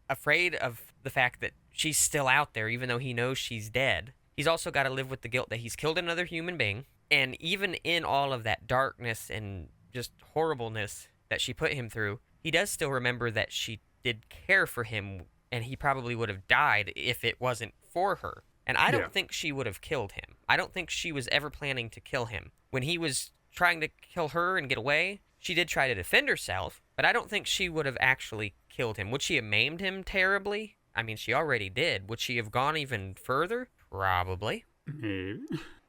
afraid of the fact that she's still out there even though he knows she's dead, he's also got to live with the guilt that he's killed another human being. And even in all of that darkness and just horribleness that she put him through, he does still remember that she did care for him, and he probably would have died if it wasn't for her. And I don't think she would have killed him. I don't think she was ever planning to kill him. When he was trying to kill her and get away, she did try to defend herself, but I don't think she would have actually killed him. Would she have maimed him terribly? I mean, she already did. Would she have gone even further? Probably. Maybe.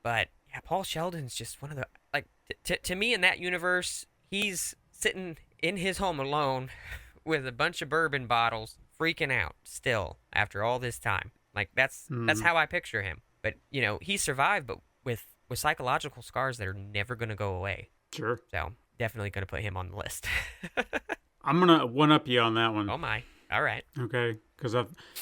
But yeah, Paul Sheldon's just one of the, like, to me in that universe, he's sitting in his home alone with a bunch of bourbon bottles, freaking out still after all this time. Like, that's how I picture him. But, he survived, but with psychological scars that are never going to go away. Sure. So, definitely going to put him on the list. I'm going to one-up you on that one. Oh, my. All right. Okay, because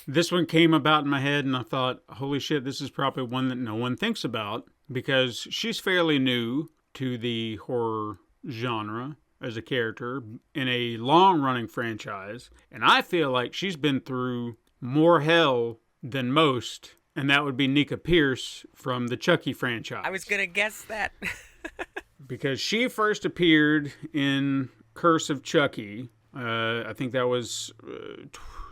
this one came about in my head, and I thought, holy shit, this is probably one that no one thinks about, because she's fairly new to the horror genre as a character in a long-running franchise, and I feel like she's been through more hell than most, and that would be Nika Pierce from the Chucky franchise. I was going to guess that. Because she first appeared in Curse of Chucky. I think that was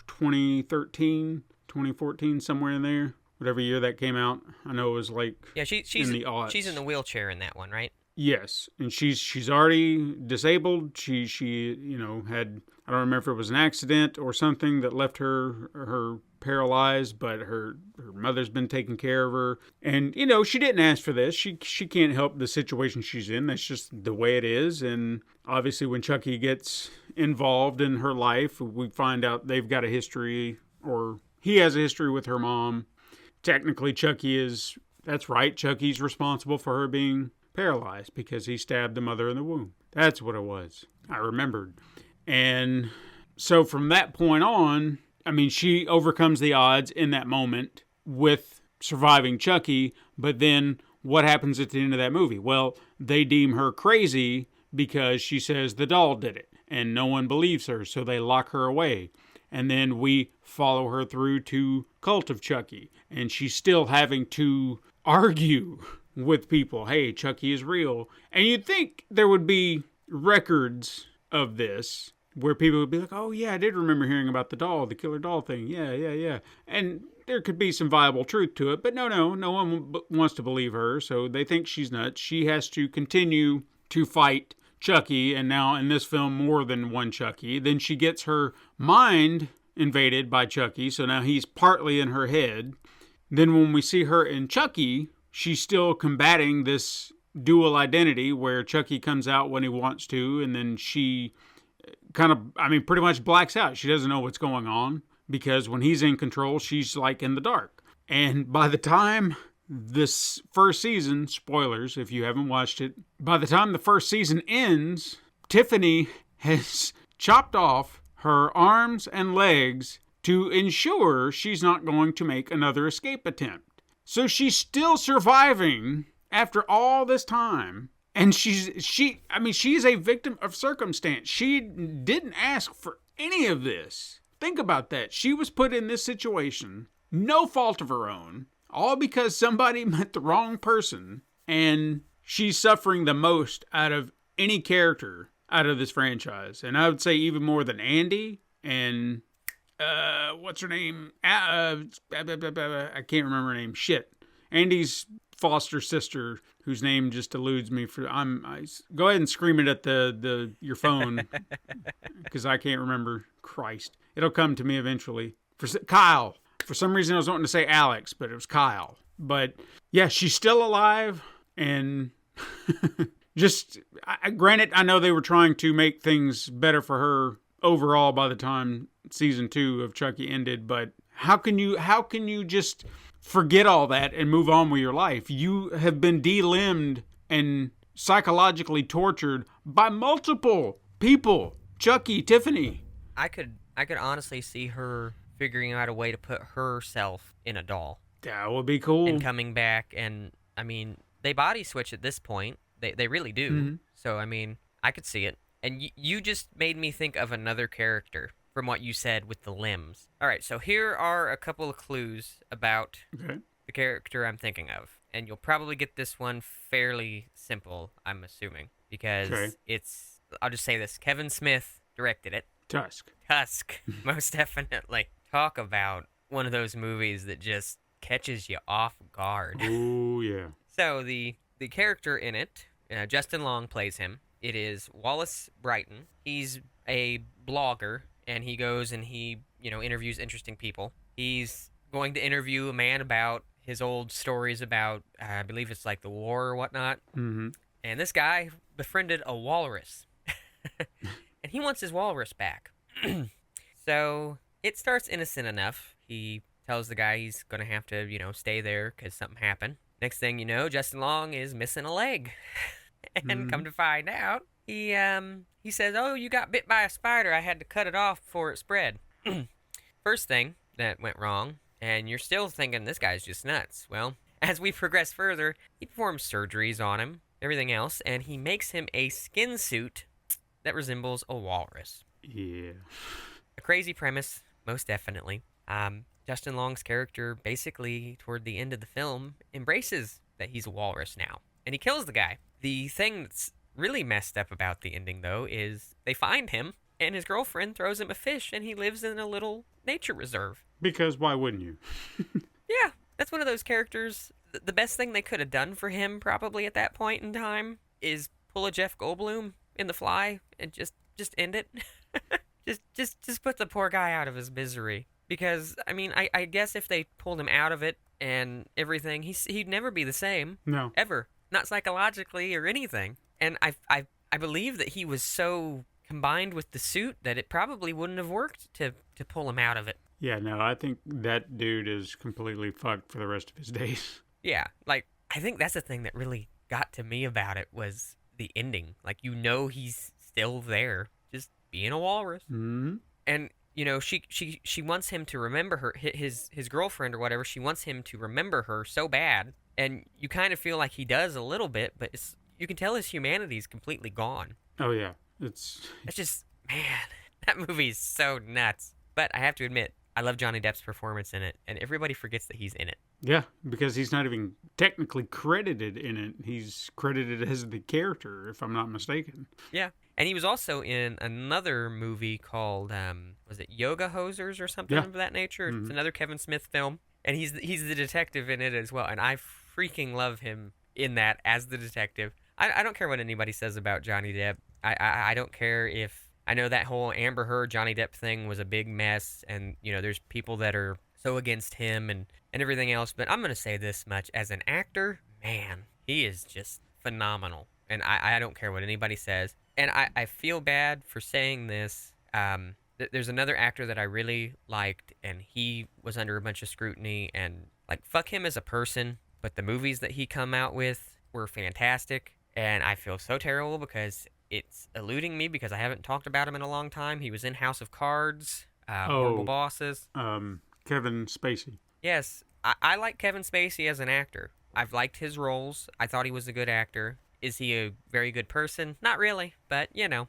2013, 2014, somewhere in there. Whatever year that came out. I know it was like she's in the aughts. She's in the wheelchair in that one, right? Yes, and she's already disabled. She had, I don't remember if it was an accident or something that left her paralyzed, but her mother's been taking care of her. And she didn't ask for this. She can't help the situation she's in. That's just the way it is. And obviously when Chucky gets involved in her life, we find out they've got a history, or he has a history with her mom. Technically that's right, Chucky's responsible for her being paralyzed because he stabbed the mother in the womb. That's what it was. I remembered. And so from that point on, I mean, she overcomes the odds in that moment with surviving Chucky, but then what happens at the end of that movie? Well, they deem her crazy because she says the doll did it, and no one believes her, so they lock her away. And then we follow her through to Cult of Chucky, and she's still having to argue with people, hey, Chucky is real. And you'd think there would be records of this where people would be like, oh yeah, I did remember hearing about the doll, the killer doll thing. Yeah. And there could be some viable truth to it, but no one wants to believe her, so they think she's nuts. She has to continue to fight Chucky, and now in this film, more than one Chucky. Then she gets her mind invaded by Chucky, so now he's partly in her head. Then when we see her in Chucky, she's still combating this dual identity where Chucky comes out when he wants to, and then she pretty much blacks out. She doesn't know what's going on because when he's in control, she's like in the dark. And by the time this first season, spoilers if you haven't watched it, by the time the first season ends, Tiffany has chopped off her arms and legs to ensure she's not going to make another escape attempt. So she's still surviving after all this time. And she is a victim of circumstance. She didn't ask for any of this. Think about that. She was put in this situation, no fault of her own, all because somebody met the wrong person. And she's suffering the most out of any character out of this franchise. And I would say even more than Andy and, what's her name? I can't remember her name. Shit. Andy's foster sister, whose name just eludes me. Go ahead and scream it at your phone, because I can't remember. Christ, it'll come to me eventually. Kyle. For some reason, I was wanting to say Alex, but it was Kyle. But yeah, she's still alive, and Just, granted, I know they were trying to make things better for her overall by the time season 2 of Chucky ended, but how can you just forget all that and move on with your life? You have been delimbed and psychologically tortured by multiple people. Chucky, Tiffany. I could honestly see her figuring out a way to put herself in a doll That would be cool. and coming back. And I mean, they body switch at this point. They really do. Mhm. So I mean, I could see it. And you just made me think of another character from what you said with the limbs. All right, so here are a couple of clues about Okay. the character I'm thinking of. And you'll probably get this one fairly simple, I'm assuming, because Okay. I'll just say this, Kevin Smith directed it. Tusk. Tusk, most definitely. Talk about one of those movies that just catches you off guard. Oh, yeah. So the character in it, Justin Long plays him. It is Wallace Brighton. He's a blogger, and he goes and he interviews interesting people. He's going to interview a man about his old stories about, I believe it's like the war or whatnot. Mm-hmm. And this guy befriended a walrus, and he wants his walrus back. So it starts innocent enough. He tells the guy he's going to have to, stay there because something happened. Next thing you know, Justin Long is missing a leg. And come to find out, he says, "Oh, you got bit by a spider. I had to cut it off before it spread." First thing that went wrong, and you're still thinking this guy's just nuts. Well, as we progress further, he performs surgeries on him, everything else, and he makes him a skin suit that resembles a walrus. Yeah. A crazy premise, most definitely. Justin Long's character basically, toward the end of the film, embraces that he's a walrus now, and he kills the guy. The thing that's really messed up about the ending, though, is they find him, and his girlfriend throws him a fish, and he lives in a little nature reserve. Because why wouldn't you? Yeah, that's one of those characters. The best thing they could have done for him, probably at that point in time, is pull a Jeff Goldblum in The Fly and just end it. just put the poor guy out of his misery. Because I mean, I guess if they pulled him out of it and everything, he'd never be the same. No. Ever. Not psychologically or anything. And I believe that he was so combined with the suit that it probably wouldn't have worked to pull him out of it. Yeah, no, I think that dude is completely fucked for the rest of his days. Yeah, like, I think that's the thing that really got to me about it was the ending. Like, he's still there, just being a walrus. Mm-hmm. And, she wants him to remember her, his girlfriend or whatever, she wants him to remember her so bad. And you kind of feel like he does a little bit, but you can tell his humanity's completely gone. Oh, yeah. It's just, man, that movie's so nuts. But I have to admit, I love Johnny Depp's performance in it, and everybody forgets that he's in it. Yeah, because he's not even technically credited in it. He's credited as the character, if I'm not mistaken. Yeah. And he was also in another movie called, was it Yoga Hosers or something of that nature? Mm-hmm. It's another Kevin Smith film. And he's the detective in it as well. And I freaking love him in that as the detective. I don't care what anybody says about Johnny Depp. I don't care if... I know that whole Amber Heard, Johnny Depp thing was a big mess. And, there's people that are so against him and everything else. But I'm going to say this much. As an actor, man, he is just phenomenal. And I don't care what anybody says. And I feel bad for saying this. There's another actor that I really liked, and he was under a bunch of scrutiny, and, like, fuck him as a person, but the movies that he come out with were fantastic, and I feel so terrible because it's eluding me because I haven't talked about him in a long time. He was in House of Cards, Horrible Bosses. Kevin Spacey. Yes, I like Kevin Spacey as an actor. I've liked his roles. I thought he was a good actor. Is he a very good person? Not really, but, No.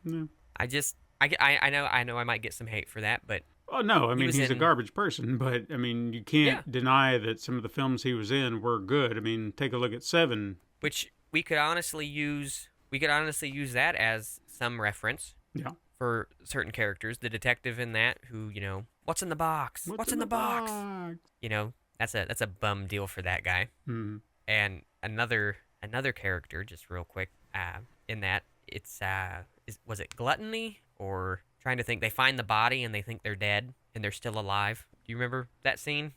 I know I might get some hate for that, but... Oh, no, I mean, he's a in... garbage person, but, I mean, you can't deny that some of the films he was in were good. I mean, take a look at Seven. Which we could honestly use that as some reference. Yeah. For certain characters. The detective in that who, what's in the box? What's in the box? That's a bum deal for that guy. Mm-hmm. And another character, just real quick, in that, it's, was it gluttony? Or trying to think, they find the body and they think they're dead and they're still alive. Do you remember that scene?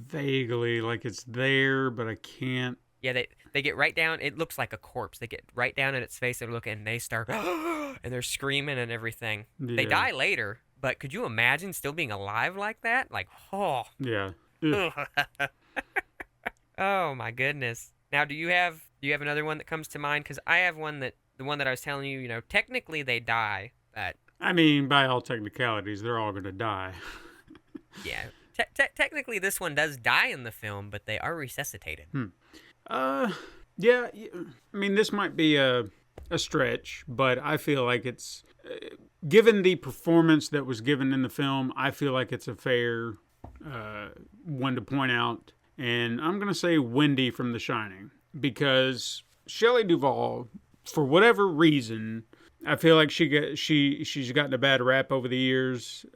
Vaguely, like it's there, but I can't Yeah, they get right down. It looks like a corpse. They get right down in its face. They're looking, and they start, and they're screaming and everything. They Yeah. die later, but could you imagine still being alive like that? Like, oh, Yeah. Ugh. oh my goodness. Now, do you have another one that comes to mind? Because I have the one that I was telling you. You know, technically they die, but I mean, by all technicalities, they're all going to die. yeah, technically this one does die in the film, but they are resuscitated. Yeah. I mean, this might be a stretch, but I feel like it's given the performance that was given in the film. I feel like it's a fair one to point out, and I'm gonna say Wendy from The Shining, because Shelley Duvall, for whatever reason, I feel like she's gotten a bad rap over the years.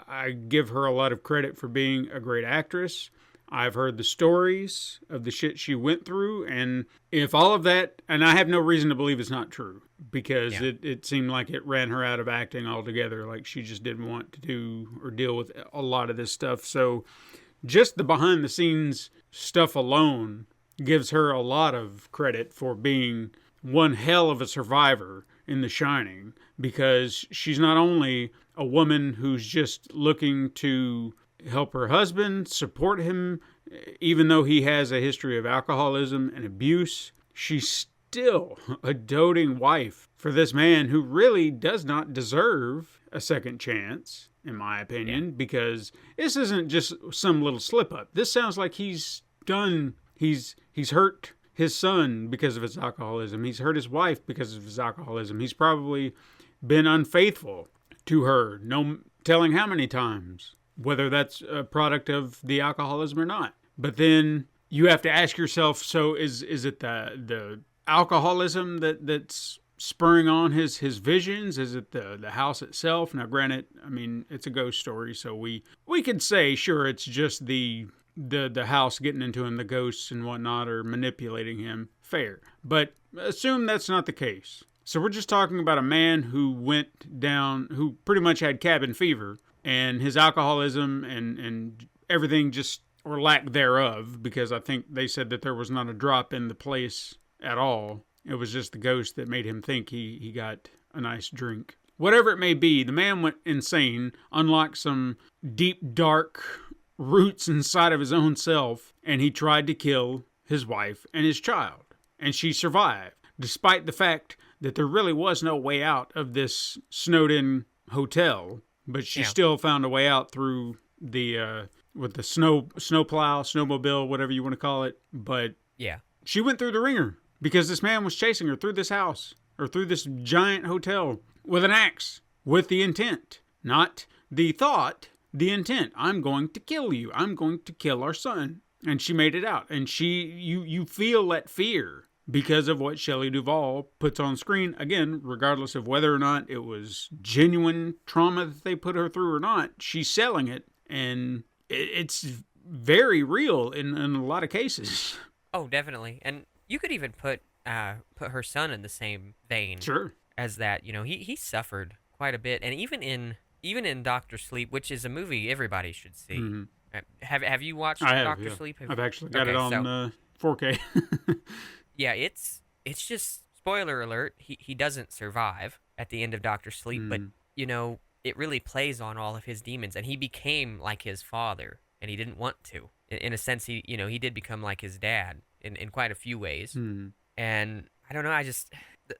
I give her a lot of credit for being a great actress. I've heard the stories of the shit she went through, and if all of that, and I have no reason to believe it's not true, because it seemed like it ran her out of acting altogether, like she just didn't want to do or deal with a lot of this stuff. So just the behind the scenes stuff alone gives her a lot of credit for being one hell of a survivor in The Shining, because she's not only a woman who's just looking to help her husband, support him, even though he has a history of alcoholism and abuse. She's still a doting wife for this man who really does not deserve a second chance, in my opinion, because this isn't just some little slip up. This sounds like he's hurt his son because of his alcoholism. He's hurt his wife because of his alcoholism. He's probably been unfaithful to her, no telling how many times, whether that's a product of the alcoholism or not. But then you have to ask yourself, so is it the alcoholism that's spurring on his visions? Is it the house itself? Now, granted, I mean, it's a ghost story, so we could say, sure, it's just the house getting into him, the ghosts and whatnot, or manipulating him. Fair. But assume that's not the case. So we're just talking about a man who went down, who pretty much had cabin fever, and his alcoholism and everything just, or lack thereof, because I think they said that there was not a drop in the place at all. It was just the ghost that made him think he got a nice drink. Whatever it may be, the man went insane, unlocked some deep, dark roots inside of his own self, and he tried to kill his wife and his child. And she survived, despite the fact that there really was no way out of this snowed-in hotel. But she still found a way out through the with the snowplow, snowmobile, whatever you want to call it. But she went through the ringer because this man was chasing her through this house or through this giant hotel with an axe, with the intent, not the thought, the intent. I'm going to kill you. I'm going to kill our son. And she made it out. And you feel that fear because of what Shelley Duvall puts on screen. Again, regardless of whether or not it was genuine trauma that they put her through or not, she's selling it, and it's very real in a lot of cases. Oh, definitely. And you could even put her son in the same vein. Sure. As that, you know, he suffered quite a bit, and even in Doctor Sleep, which is a movie everybody should see. Mm-hmm. Have you watched Doctor Sleep? I've actually got it on 4K. Yeah, it's just, spoiler alert, he doesn't survive at the end of Doctor Sleep, but, you know, it really plays on all of his demons, and he became like his father, and he didn't want to. In a sense, he did become like his dad in quite a few ways. And I don't know,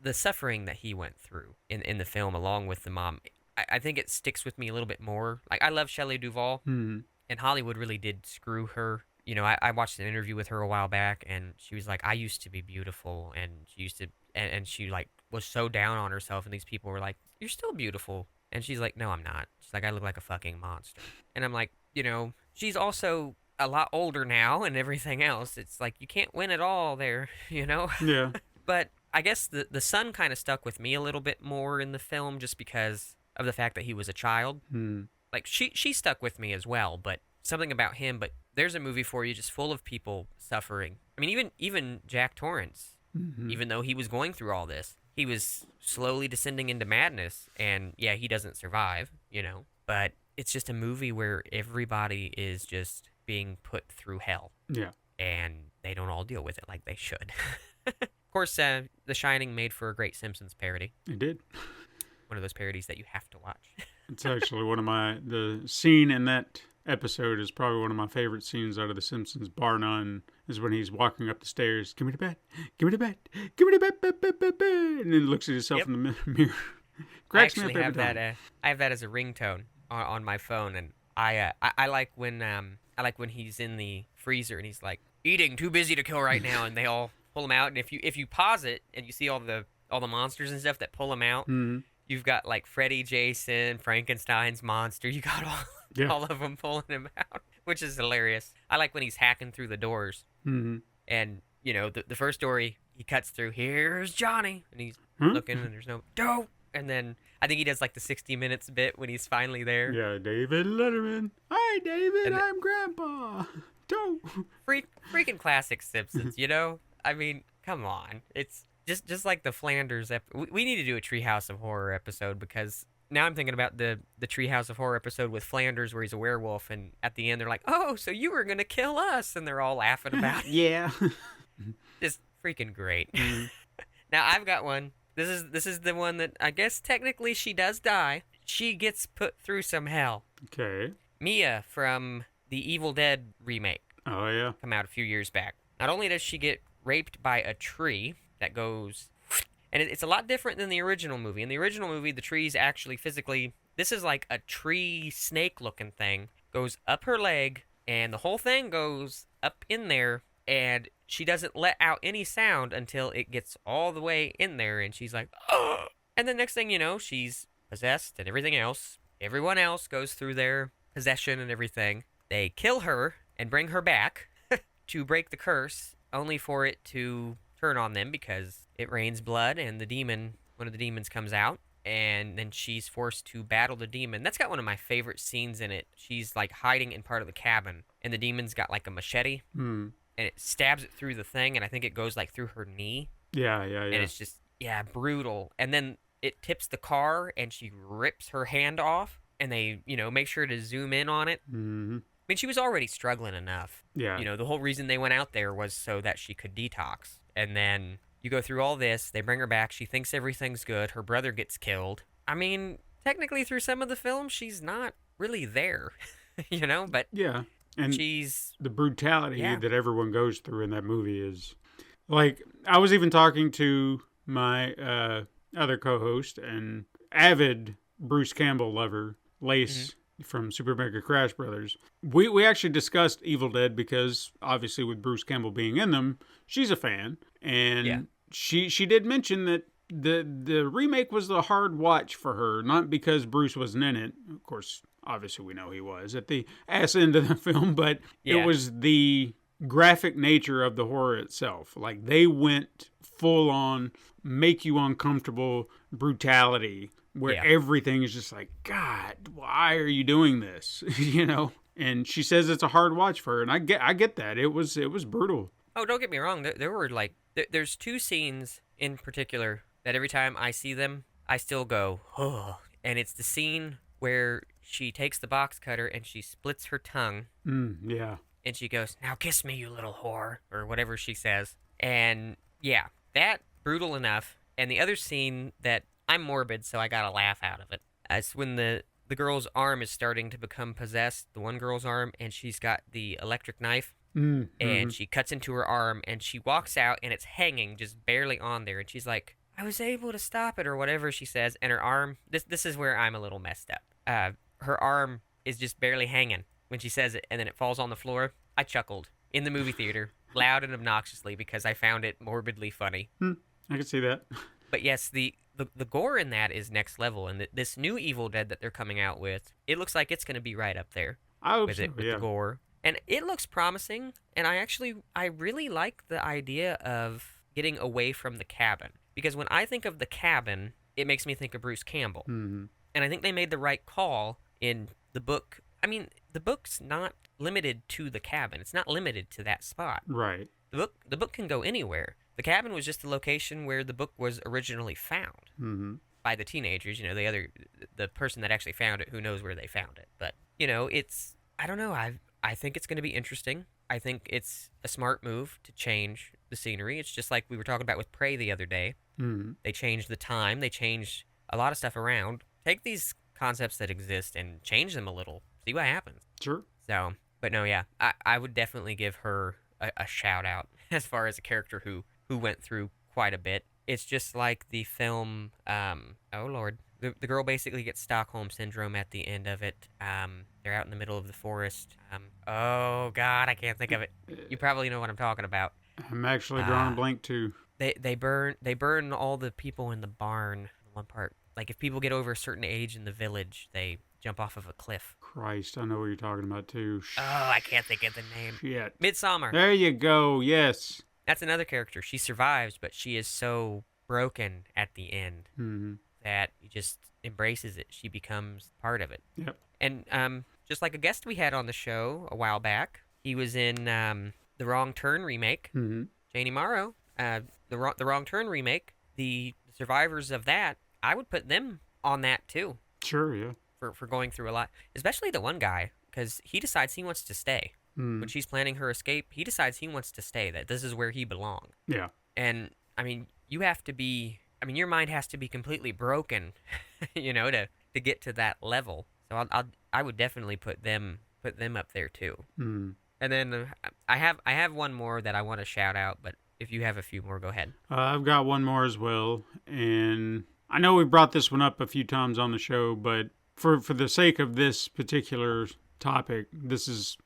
the suffering that he went through in the film, along with the mom, I think it sticks with me a little bit more. Like, I love Shelley Duvall, and Hollywood really did screw her. You know, I watched an interview with her a while back, and she was like, I used to be beautiful, and she used to, and she, like, was so down on herself, and these people were like, you're still beautiful. And she's like, no, I'm not. She's like, I look like a fucking monster. And I'm like, you know, she's also a lot older now and everything else. It's like, you can't win it all there, you know? Yeah. But I guess the son kind of stuck with me a little bit more in the film, just because of the fact that he was a child. Like, she stuck with me as well, but something about him. But there's a movie for you just full of people suffering. I mean, even Jack Torrance, even though he was going through all this, he was slowly descending into madness, and yeah, he doesn't survive, you know, but it's just a movie where everybody is just being put through hell. Yeah. and they don't all deal with it like they should. Of course, The Shining made for a great Simpsons parody. It did. One of those parodies that you have to watch. It's actually the scene in that episode is probably one of my favorite scenes out of The Simpsons, bar none, is when he's walking up the stairs. Give me the bat. Give me the bat. Give me the bat, bat, bat, bat, bat. And then looks at himself in the mirror. Cracks me up every time. I have that as a ringtone on my phone, and I like when he's in the freezer and he's like, eating, too busy to kill right now, and they all pull him out. And if you pause it and you see all the monsters and stuff that pull him out, you've got like Freddy, Jason, Frankenstein's monster. You got all of them pulling him out, which is hilarious. I like when he's hacking through the doors. And the first door he cuts through. Here's Johnny, and he's looking, and there's no dope. And then I think he does like the 60 Minutes bit when he's finally there. Yeah, David Letterman. Hi, David. I'm Grandpa. Dope. Freaking classic Simpsons, you know? I mean, come on. It's just like the Flanders. We need to do a Treehouse of Horror episode, because now I'm thinking about the Treehouse of Horror episode with Flanders where he's a werewolf, and at the end they're like, oh, so you were going to kill us, and they're all laughing about it. Yeah. Just freaking great. Now I've got one. This is the one that I guess technically she does die. She gets put through some hell. Okay. Mia from the Evil Dead remake. Oh, yeah. Come out a few years back. Not only does she get raped by a tree that goes... And it's a lot different than the original movie. In the original movie, the tree's actually physically... This is like a tree snake-looking thing. Goes up her leg, and the whole thing goes up in there, and she doesn't let out any sound until it gets all the way in there, and she's like, oh! And the next thing you know, she's possessed and everything else. Everyone else goes through their possession and everything. They kill her and bring her back to break the curse, only for it to turn on them because it rains blood and one of the demons comes out, and then she's forced to battle the demon. That's got one of my favorite scenes in it. She's like hiding in part of the cabin, and the demon's got like a machete, and it stabs it through the thing, and I think it goes like through her knee. Yeah. And it's just, brutal. And then it tips the car, and she rips her hand off, and they, make sure to zoom in on it. Mm-hmm. I mean, she was already struggling enough. Yeah. The whole reason they went out there was so that she could detox. And then you go through all this, they bring her back, she thinks everything's good, her brother gets killed. I mean, technically through some of the film, she's not really there, but... Yeah. And she's... the brutality that everyone goes through in that movie is... Like, I was even talking to my other co-host and avid Bruce Campbell lover, Lace, from Super Mega Crash Brothers. We actually discussed Evil Dead because, obviously, with Bruce Campbell being in them, she's a fan. And she did mention that the remake was the hard watch for her, not because Bruce wasn't in it. Of course, obviously, we know he was at the ass end of the film, but it was the graphic nature of the horror itself. Like, they went full on, make you uncomfortable brutality, where everything is just like, God, why are you doing this? And she says it's a hard watch for her, and I get that. It was brutal. Oh, don't get me wrong. There were there's two scenes in particular that every time I see them, I still go, oh. And it's the scene where she takes the box cutter and she splits her tongue. Yeah. And she goes, now kiss me, you little whore, or whatever she says. And that brutal enough. And the other scene that I'm morbid, so I got a laugh out of it. It's when the girl's arm is starting to become possessed, the one girl's arm, and she's got the electric knife, and she cuts into her arm, and she walks out, and it's hanging just barely on there, and she's like, I was able to stop it, or whatever she says, and her arm, this is where I'm a little messed up. Her arm is just barely hanging when she says it, and then it falls on the floor. I chuckled in the movie theater, loud and obnoxiously, because I found it morbidly funny. I can see that. But yes, the gore in that is next level, and this new Evil Dead that they're coming out with, it looks like it's going to be right up there. I hope with so, it, with the gore. And it looks promising, and I really like the idea of getting away from the cabin. Because when I think of the cabin, it makes me think of Bruce Campbell. And I think they made the right call in the book. I mean, the book's not limited to the cabin. It's not limited to that spot. Right. The book can go anywhere. The cabin was just the location where the book was originally found by the teenagers. The person that actually found it, who knows where they found it. But, it's, I don't know. I think it's going to be interesting. I think it's a smart move to change the scenery. It's just like we were talking about with Prey the other day. They changed the time. They changed a lot of stuff around. Take these concepts that exist and change them a little. See what happens. Sure. So, but no, yeah, I would definitely give her a shout out as far as a character who went through quite a bit. It's just like the film, oh Lord, the girl basically gets Stockholm Syndrome at the end of it. They're out in the middle of the forest. Oh God, I can't think of it. You probably know what I'm talking about. I'm actually drawing a blank too. They burn all the people in the barn in one part. Like if people get over a certain age in the village, they jump off of a cliff. Christ, I know what you're talking about too. Oh, I can't think of the name. Shit. Midsommar. There you go. Yes. That's another character. She survives, but she is so broken at the end that he just embraces it. She becomes part of it. Yep. And just like a guest we had on the show a while back, he was in the Wrong Turn remake. Janie Morrow, the Wrong Turn remake. The survivors of that, I would put them on that too. Sure, yeah. For going through a lot, especially the one guy, because he decides he wants to stay. When she's planning her escape, he decides he wants to stay, that this is where he belongs. Yeah. And, I mean, you have to be, I mean, your mind has to be completely broken, you know, to get to that level. So I would definitely put them up there too. And then I have one more that I want to shout out, but if you have a few more, go ahead. I've got one more as well, and I know we brought this one up a few times on the show, but for the sake of this particular topic, this is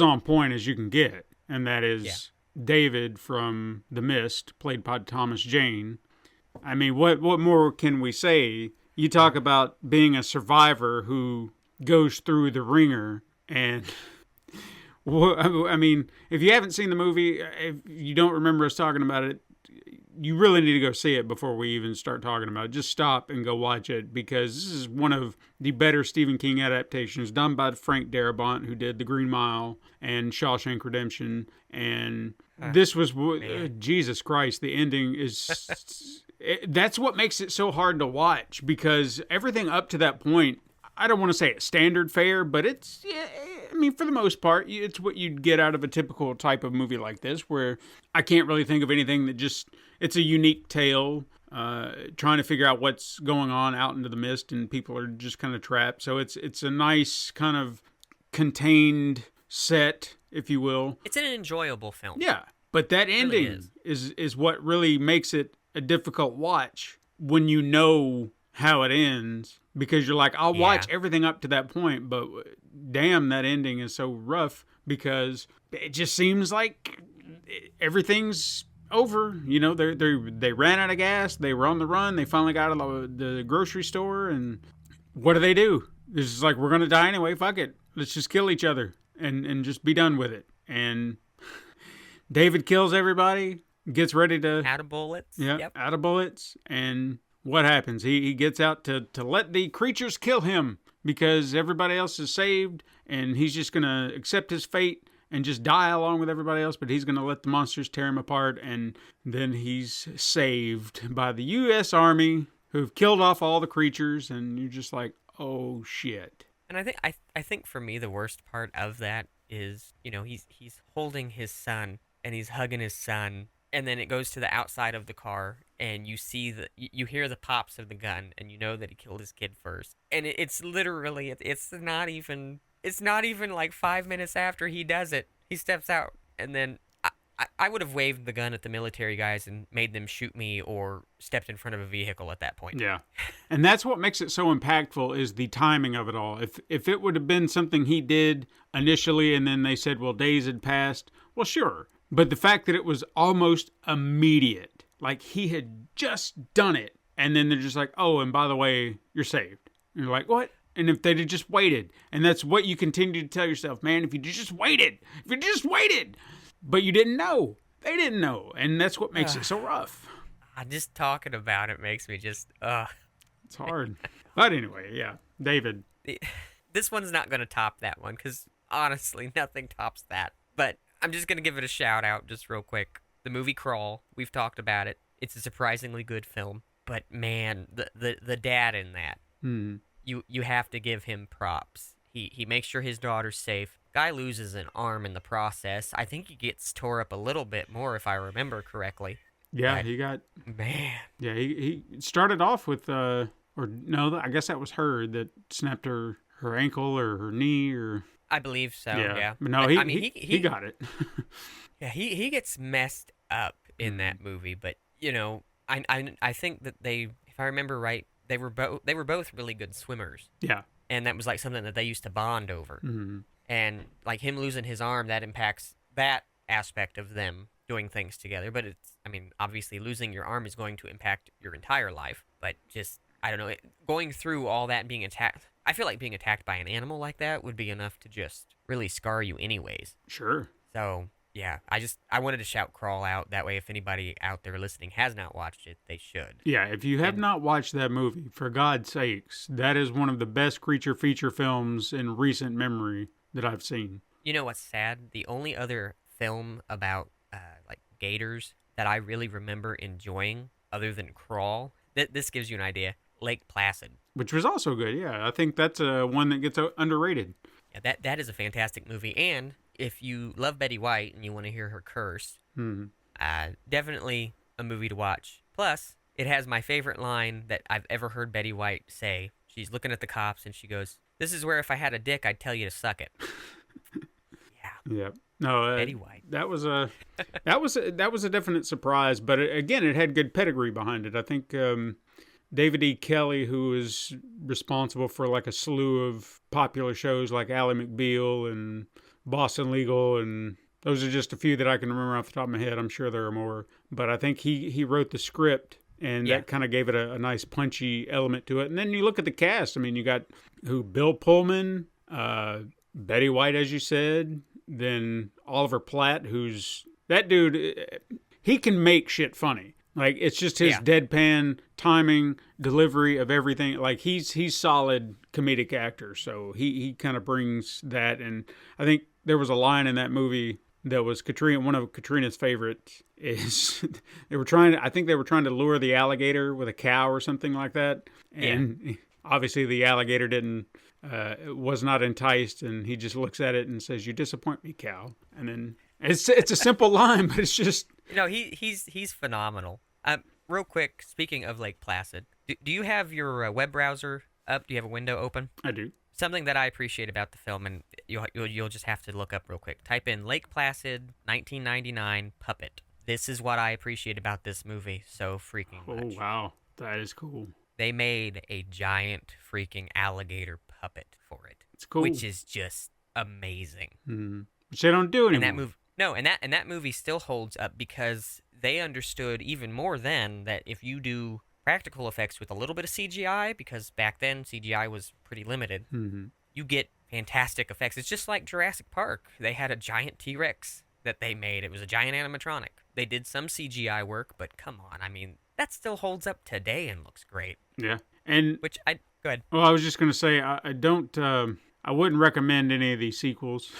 on point as you can get, and that is David from The Mist, played by Thomas Jane. I mean, what more can we say? You talk about being a survivor who goes through the ringer, and I mean, if you haven't seen the movie, if you don't remember us talking about it, you really need to go see it before we even start talking about it. Just stop and go watch it, because this is one of the better Stephen King adaptations done by Frank Darabont, who did The Green Mile and Shawshank Redemption. And this was, Jesus Christ, the ending is, that's what makes it so hard to watch, because everything up to that point, I don't want to say it's standard fare, but it's, I mean, for the most part, it's what you'd get out of a typical type of movie like this, where I can't really think of anything that just, it's a unique tale, trying to figure out what's going on out into the mist, and people are just kind of trapped. So it's a nice kind of contained set, if you will. It's an enjoyable film. Yeah, but that ending really is what really makes it a difficult watch when you know how it ends, because you're like, I'll watch everything up to that point, but damn, that ending is so rough, because it just seems like everything's over. You know, they ran out of gas, they were on the run, they finally got out of the grocery store, and what do? It's just like, we're gonna die anyway, fuck it, let's just kill each other and just be done with it. And David kills everybody, gets ready to out of bullets. Out of bullets. And what happens? He gets out to let the creatures kill him, because everybody else is saved, and he's just gonna accept his fate and just die along with everybody else, but he's going to let the monsters tear him apart, and then he's saved by the U.S. Army, who've killed off all the creatures, and you're just like, oh, shit. And I think for me, the worst part of that is, you know, he's holding his son, and he's hugging his son, and then it goes to the outside of the car, and you see you hear the pops of the gun, and you know that he killed his kid first. And it's literally, it's not even like 5 minutes after he does it, he steps out, and then I would have waved the gun at the military guys and made them shoot me, or stepped in front of a vehicle at that point. Yeah. And that's what makes it so impactful, is the timing of it all. If it would have been something he did initially and then they said, well, days had passed, well, sure. But the fact that it was almost immediate, like he had just done it, and then they're just like, oh, and by the way, you're saved. And you're like, what? And if they'd have just waited, and that's what you continue to tell yourself, man, if you just waited, but you didn't know. They didn't know. And that's what makes it so rough. Just talking about it makes me just, It's hard. But anyway, yeah, David. This one's not going to top that one, because honestly, nothing tops that. But I'm just going to give it a shout out just real quick. The movie Crawl, we've talked about it. It's a surprisingly good film. But man, the dad in that, you have to give him props. He makes sure his daughter's safe. Guy loses an arm in the process. I think he gets tore up a little bit more, if I remember correctly. Yeah, But, he got. man. Yeah, he started off with or no, I guess that was her that snapped her ankle or her knee or. I believe so, yeah. But no, But, he got it. Yeah, he gets messed up in that movie, but, you know, I think that if I remember right, they were both really good swimmers. Yeah. And that was like something that they used to bond over. Mm-hmm. And like him losing his arm, that impacts that aspect of them doing things together. But obviously losing your arm is going to impact your entire life. But just, I don't know, going through all that and being attacked, I feel like being attacked by an animal like that would be enough to just really scar you anyways. Sure. So, yeah, I wanted to shout Crawl out. That way, if anybody out there listening has not watched it, they should. Yeah, if you have not watched that movie, for God's sakes, that is one of the best creature feature films in recent memory that I've seen. You know what's sad? The only other film about like gators that I really remember enjoying, other than Crawl, this gives you an idea. Lake Placid, which was also good. Yeah, I think that's one that gets underrated. Yeah, that is a fantastic movie. And if you love Betty White and you want to hear her curse, definitely a movie to watch. Plus, it has my favorite line that I've ever heard Betty White say. She's looking at the cops and she goes, "This is where if I had a dick, I'd tell you to suck it." Yeah. Yeah. No, Betty White. That was a definite surprise, but again, it had good pedigree behind it. I think David E. Kelly, who is responsible for like a slew of popular shows like Ally McBeal and Boston Legal, and those are just a few that I can remember off the top of my head. I'm sure there are more, but I think he wrote the script, and that kind of gave it a nice punchy element to it. And then you look at the cast. I mean, you got Bill Pullman, Betty White, as you said, then Oliver Platt, who's that dude. He can make shit funny. Like, it's just his deadpan timing, delivery of everything. Like, he's solid comedic actor, so he kind of brings that. And I think there was a line in that movie that was one of Katrina's favorites. Is they were trying to lure the alligator with a cow or something like that, and obviously the alligator was not enticed, and he just looks at it and says, "You disappoint me, cow." And then it's a simple line, but it's just he's phenomenal. Real quick, speaking of Lake Placid, do you have your web browser up? Do you have a window open? I do. Something that I appreciate about the film, and you'll just have to look up real quick. Type in Lake Placid 1999 puppet. This is what I appreciate about this movie so freaking much. Oh, wow. That is cool. They made a giant freaking alligator puppet for it. It's cool. Which is just amazing. Mm-hmm. Which they don't do anymore. And that movie still holds up because they understood even more then that if you do practical effects with a little bit of CGI, because back then CGI was pretty limited, you get fantastic effects. It's just like Jurassic Park. They had a giant T-Rex that they made. It was a giant animatronic. They did some CGI work, but come on. I mean, that still holds up today and looks great. Yeah. And go ahead. Well, I was just going to say, I wouldn't recommend any of these sequels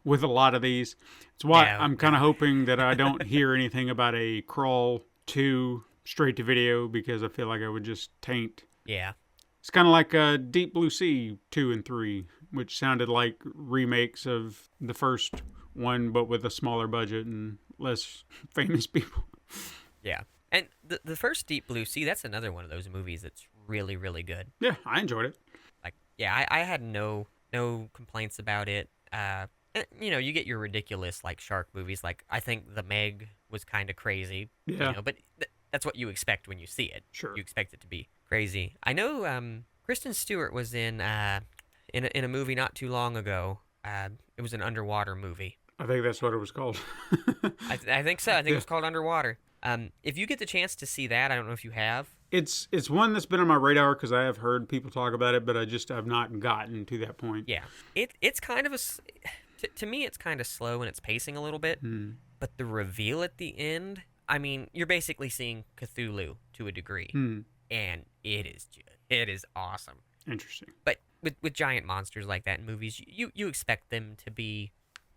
with a lot of these. It's why I'm kind of hoping that I don't hear anything about a Crawl 2 straight to video, because I feel like I would just taint. Yeah. It's kind of like Deep Blue Sea 2 and 3, which sounded like remakes of the first one, but with a smaller budget and less famous people. Yeah. And the first Deep Blue Sea, that's another one of those movies that's really, really good. Yeah, I enjoyed it. Like, yeah, I had no complaints about it. You get your ridiculous, like, shark movies. Like, I think The Meg was kind of crazy. Yeah. But that's what you expect when you see it. Sure. You expect it to be crazy. I know Kristen Stewart was in a movie not too long ago. It was an underwater movie. I think that's what it was called. I think so. I think it was called Underwater. If you get the chance to see that, I don't know if you have. It's one that's been on my radar because I have heard people talk about it, but I've not gotten to that point. Yeah, it's kind of to me it's kind of slow in its pacing a little bit, but the reveal at the end, I mean, you're basically seeing Cthulhu to a degree, and it is awesome. Interesting. But with giant monsters like that in movies, you expect them to be.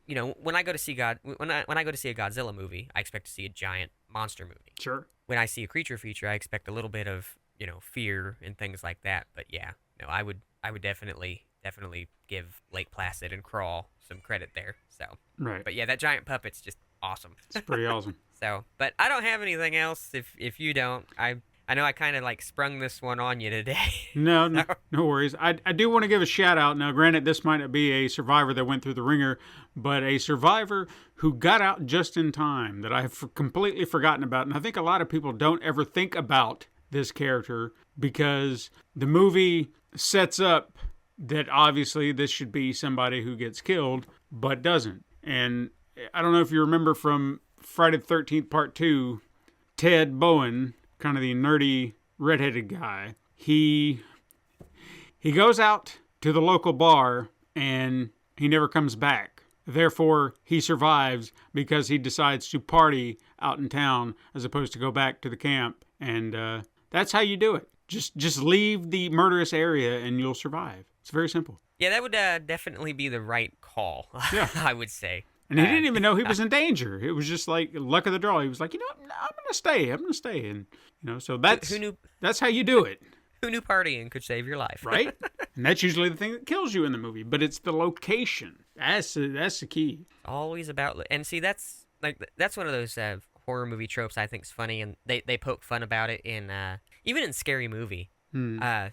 When I go to see when I go to see a Godzilla movie, I expect to see a giant monster movie. Sure. When I see a creature feature, I expect a little bit of fear and things like that. But yeah, no, I would definitely definitely give Lake Placid and Crawl some credit there. So, Right. but yeah, that giant puppet's just awesome. It's pretty awesome. So, but I don't have anything else. If you don't, I know I kind of like sprung this one on you today. No worries. I do want to give a shout out. Now, granted, this might not be a survivor that went through the ringer, but a survivor who got out just in time that I have completely forgotten about. And I think a lot of people don't ever think about this character because the movie sets up that obviously this should be somebody who gets killed, but doesn't. And I don't know if you remember from Friday the 13th Part 2, Ted Bowen, kind of the nerdy redheaded guy, he goes out to the local bar and he never comes back. Therefore, he survives because he decides to party out in town as opposed to go back to the camp. And that's how you do it. Just leave the murderous area and you'll survive. It's very simple. Yeah, that would definitely be the right call. Yeah. I would say. And he didn't even know he was in danger. It was just like luck of the draw. He was like, I'm going to stay. And, so Who knew? that's how you do it. Who knew partying could save your life? Right? And that's usually the thing that kills you in the movie, but it's the location. That's the key. Always about, and see, that's one of those horror movie tropes I think is funny, and they poke fun about it in even in Scary Movie. They're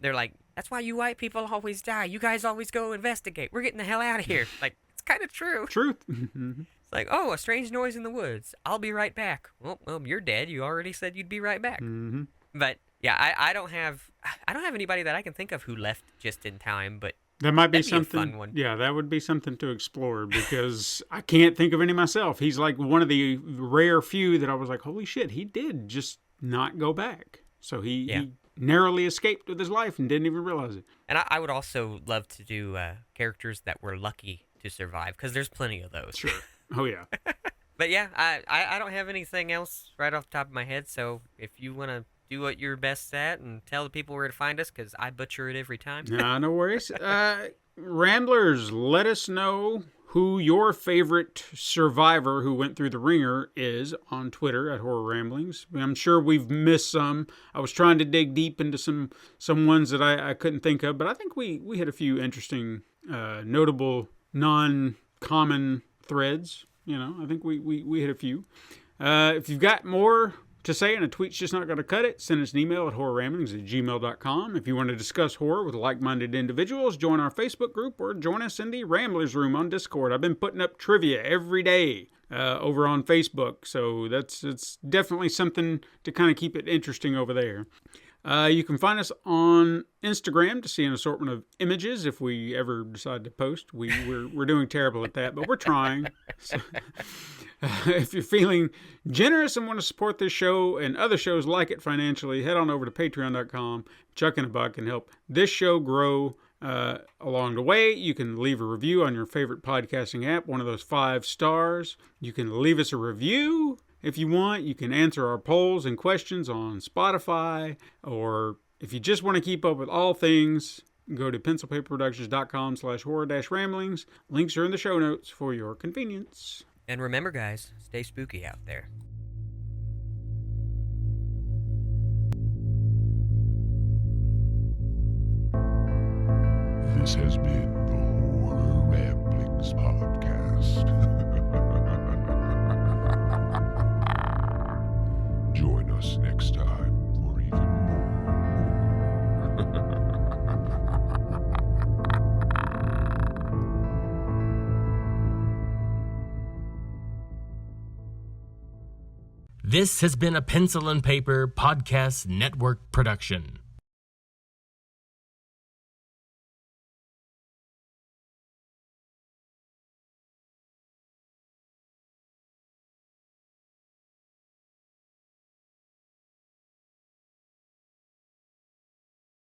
like, that's why you white people always die. You guys always go investigate. We're getting the hell out of here. Like, it's kind of true. Truth. It's like, oh, a strange noise in the woods. I'll be right back. Well, you're dead. You already said you'd be right back. Mm-hmm. But yeah, I don't have anybody that I can think of who left just in time. But That might be that'd something. a fun one. Yeah, that would be something to explore because I can't think of any myself. He's like one of the rare few that I was like, holy shit, he did just not go back. So he narrowly escaped with his life and didn't even realize it. And I would also love to do characters that were lucky to survive because there's plenty of those. Sure. Oh, yeah. But yeah, I don't have anything else right off the top of my head. So if you want to do what you're best at and tell the people where to find us, because I butcher it every time. No worries. Ramblers, let us know who your favorite survivor who went through the ringer is on Twitter at Horror Ramblings. I'm sure we've missed some. I was trying to dig deep into some ones that I couldn't think of, but I think we had a few interesting, notable, non-common threads. I think we hit a few. If you've got more to say and a tweet's just not going to cut it, send us an email at horrorramblings@gmail.com. If you want to discuss horror with like-minded individuals, join our Facebook group or join us in the Ramblers room on Discord. I've been putting up trivia every day over on Facebook, so it's definitely something to kind of keep it interesting over there. You can find us on Instagram to see an assortment of images if we ever decide to post. We're doing terrible at that, but we're trying. So, if you're feeling generous and want to support this show and other shows like it financially, head on over to patreon.com. Chuck in a buck and help this show grow along the way. You can leave a review on your favorite podcasting app, one of those 5 stars. You can leave us a review. If you want, you can answer our polls and questions on Spotify, or if you just want to keep up with all things, go to pencilpaperproductions.com/horror-ramblings. Links are in the show notes for your convenience. And remember, guys, stay spooky out there. This has been the Horror Ramblings podcast. Join us next time for even This has been a Pencil and Paper Podcast Network production.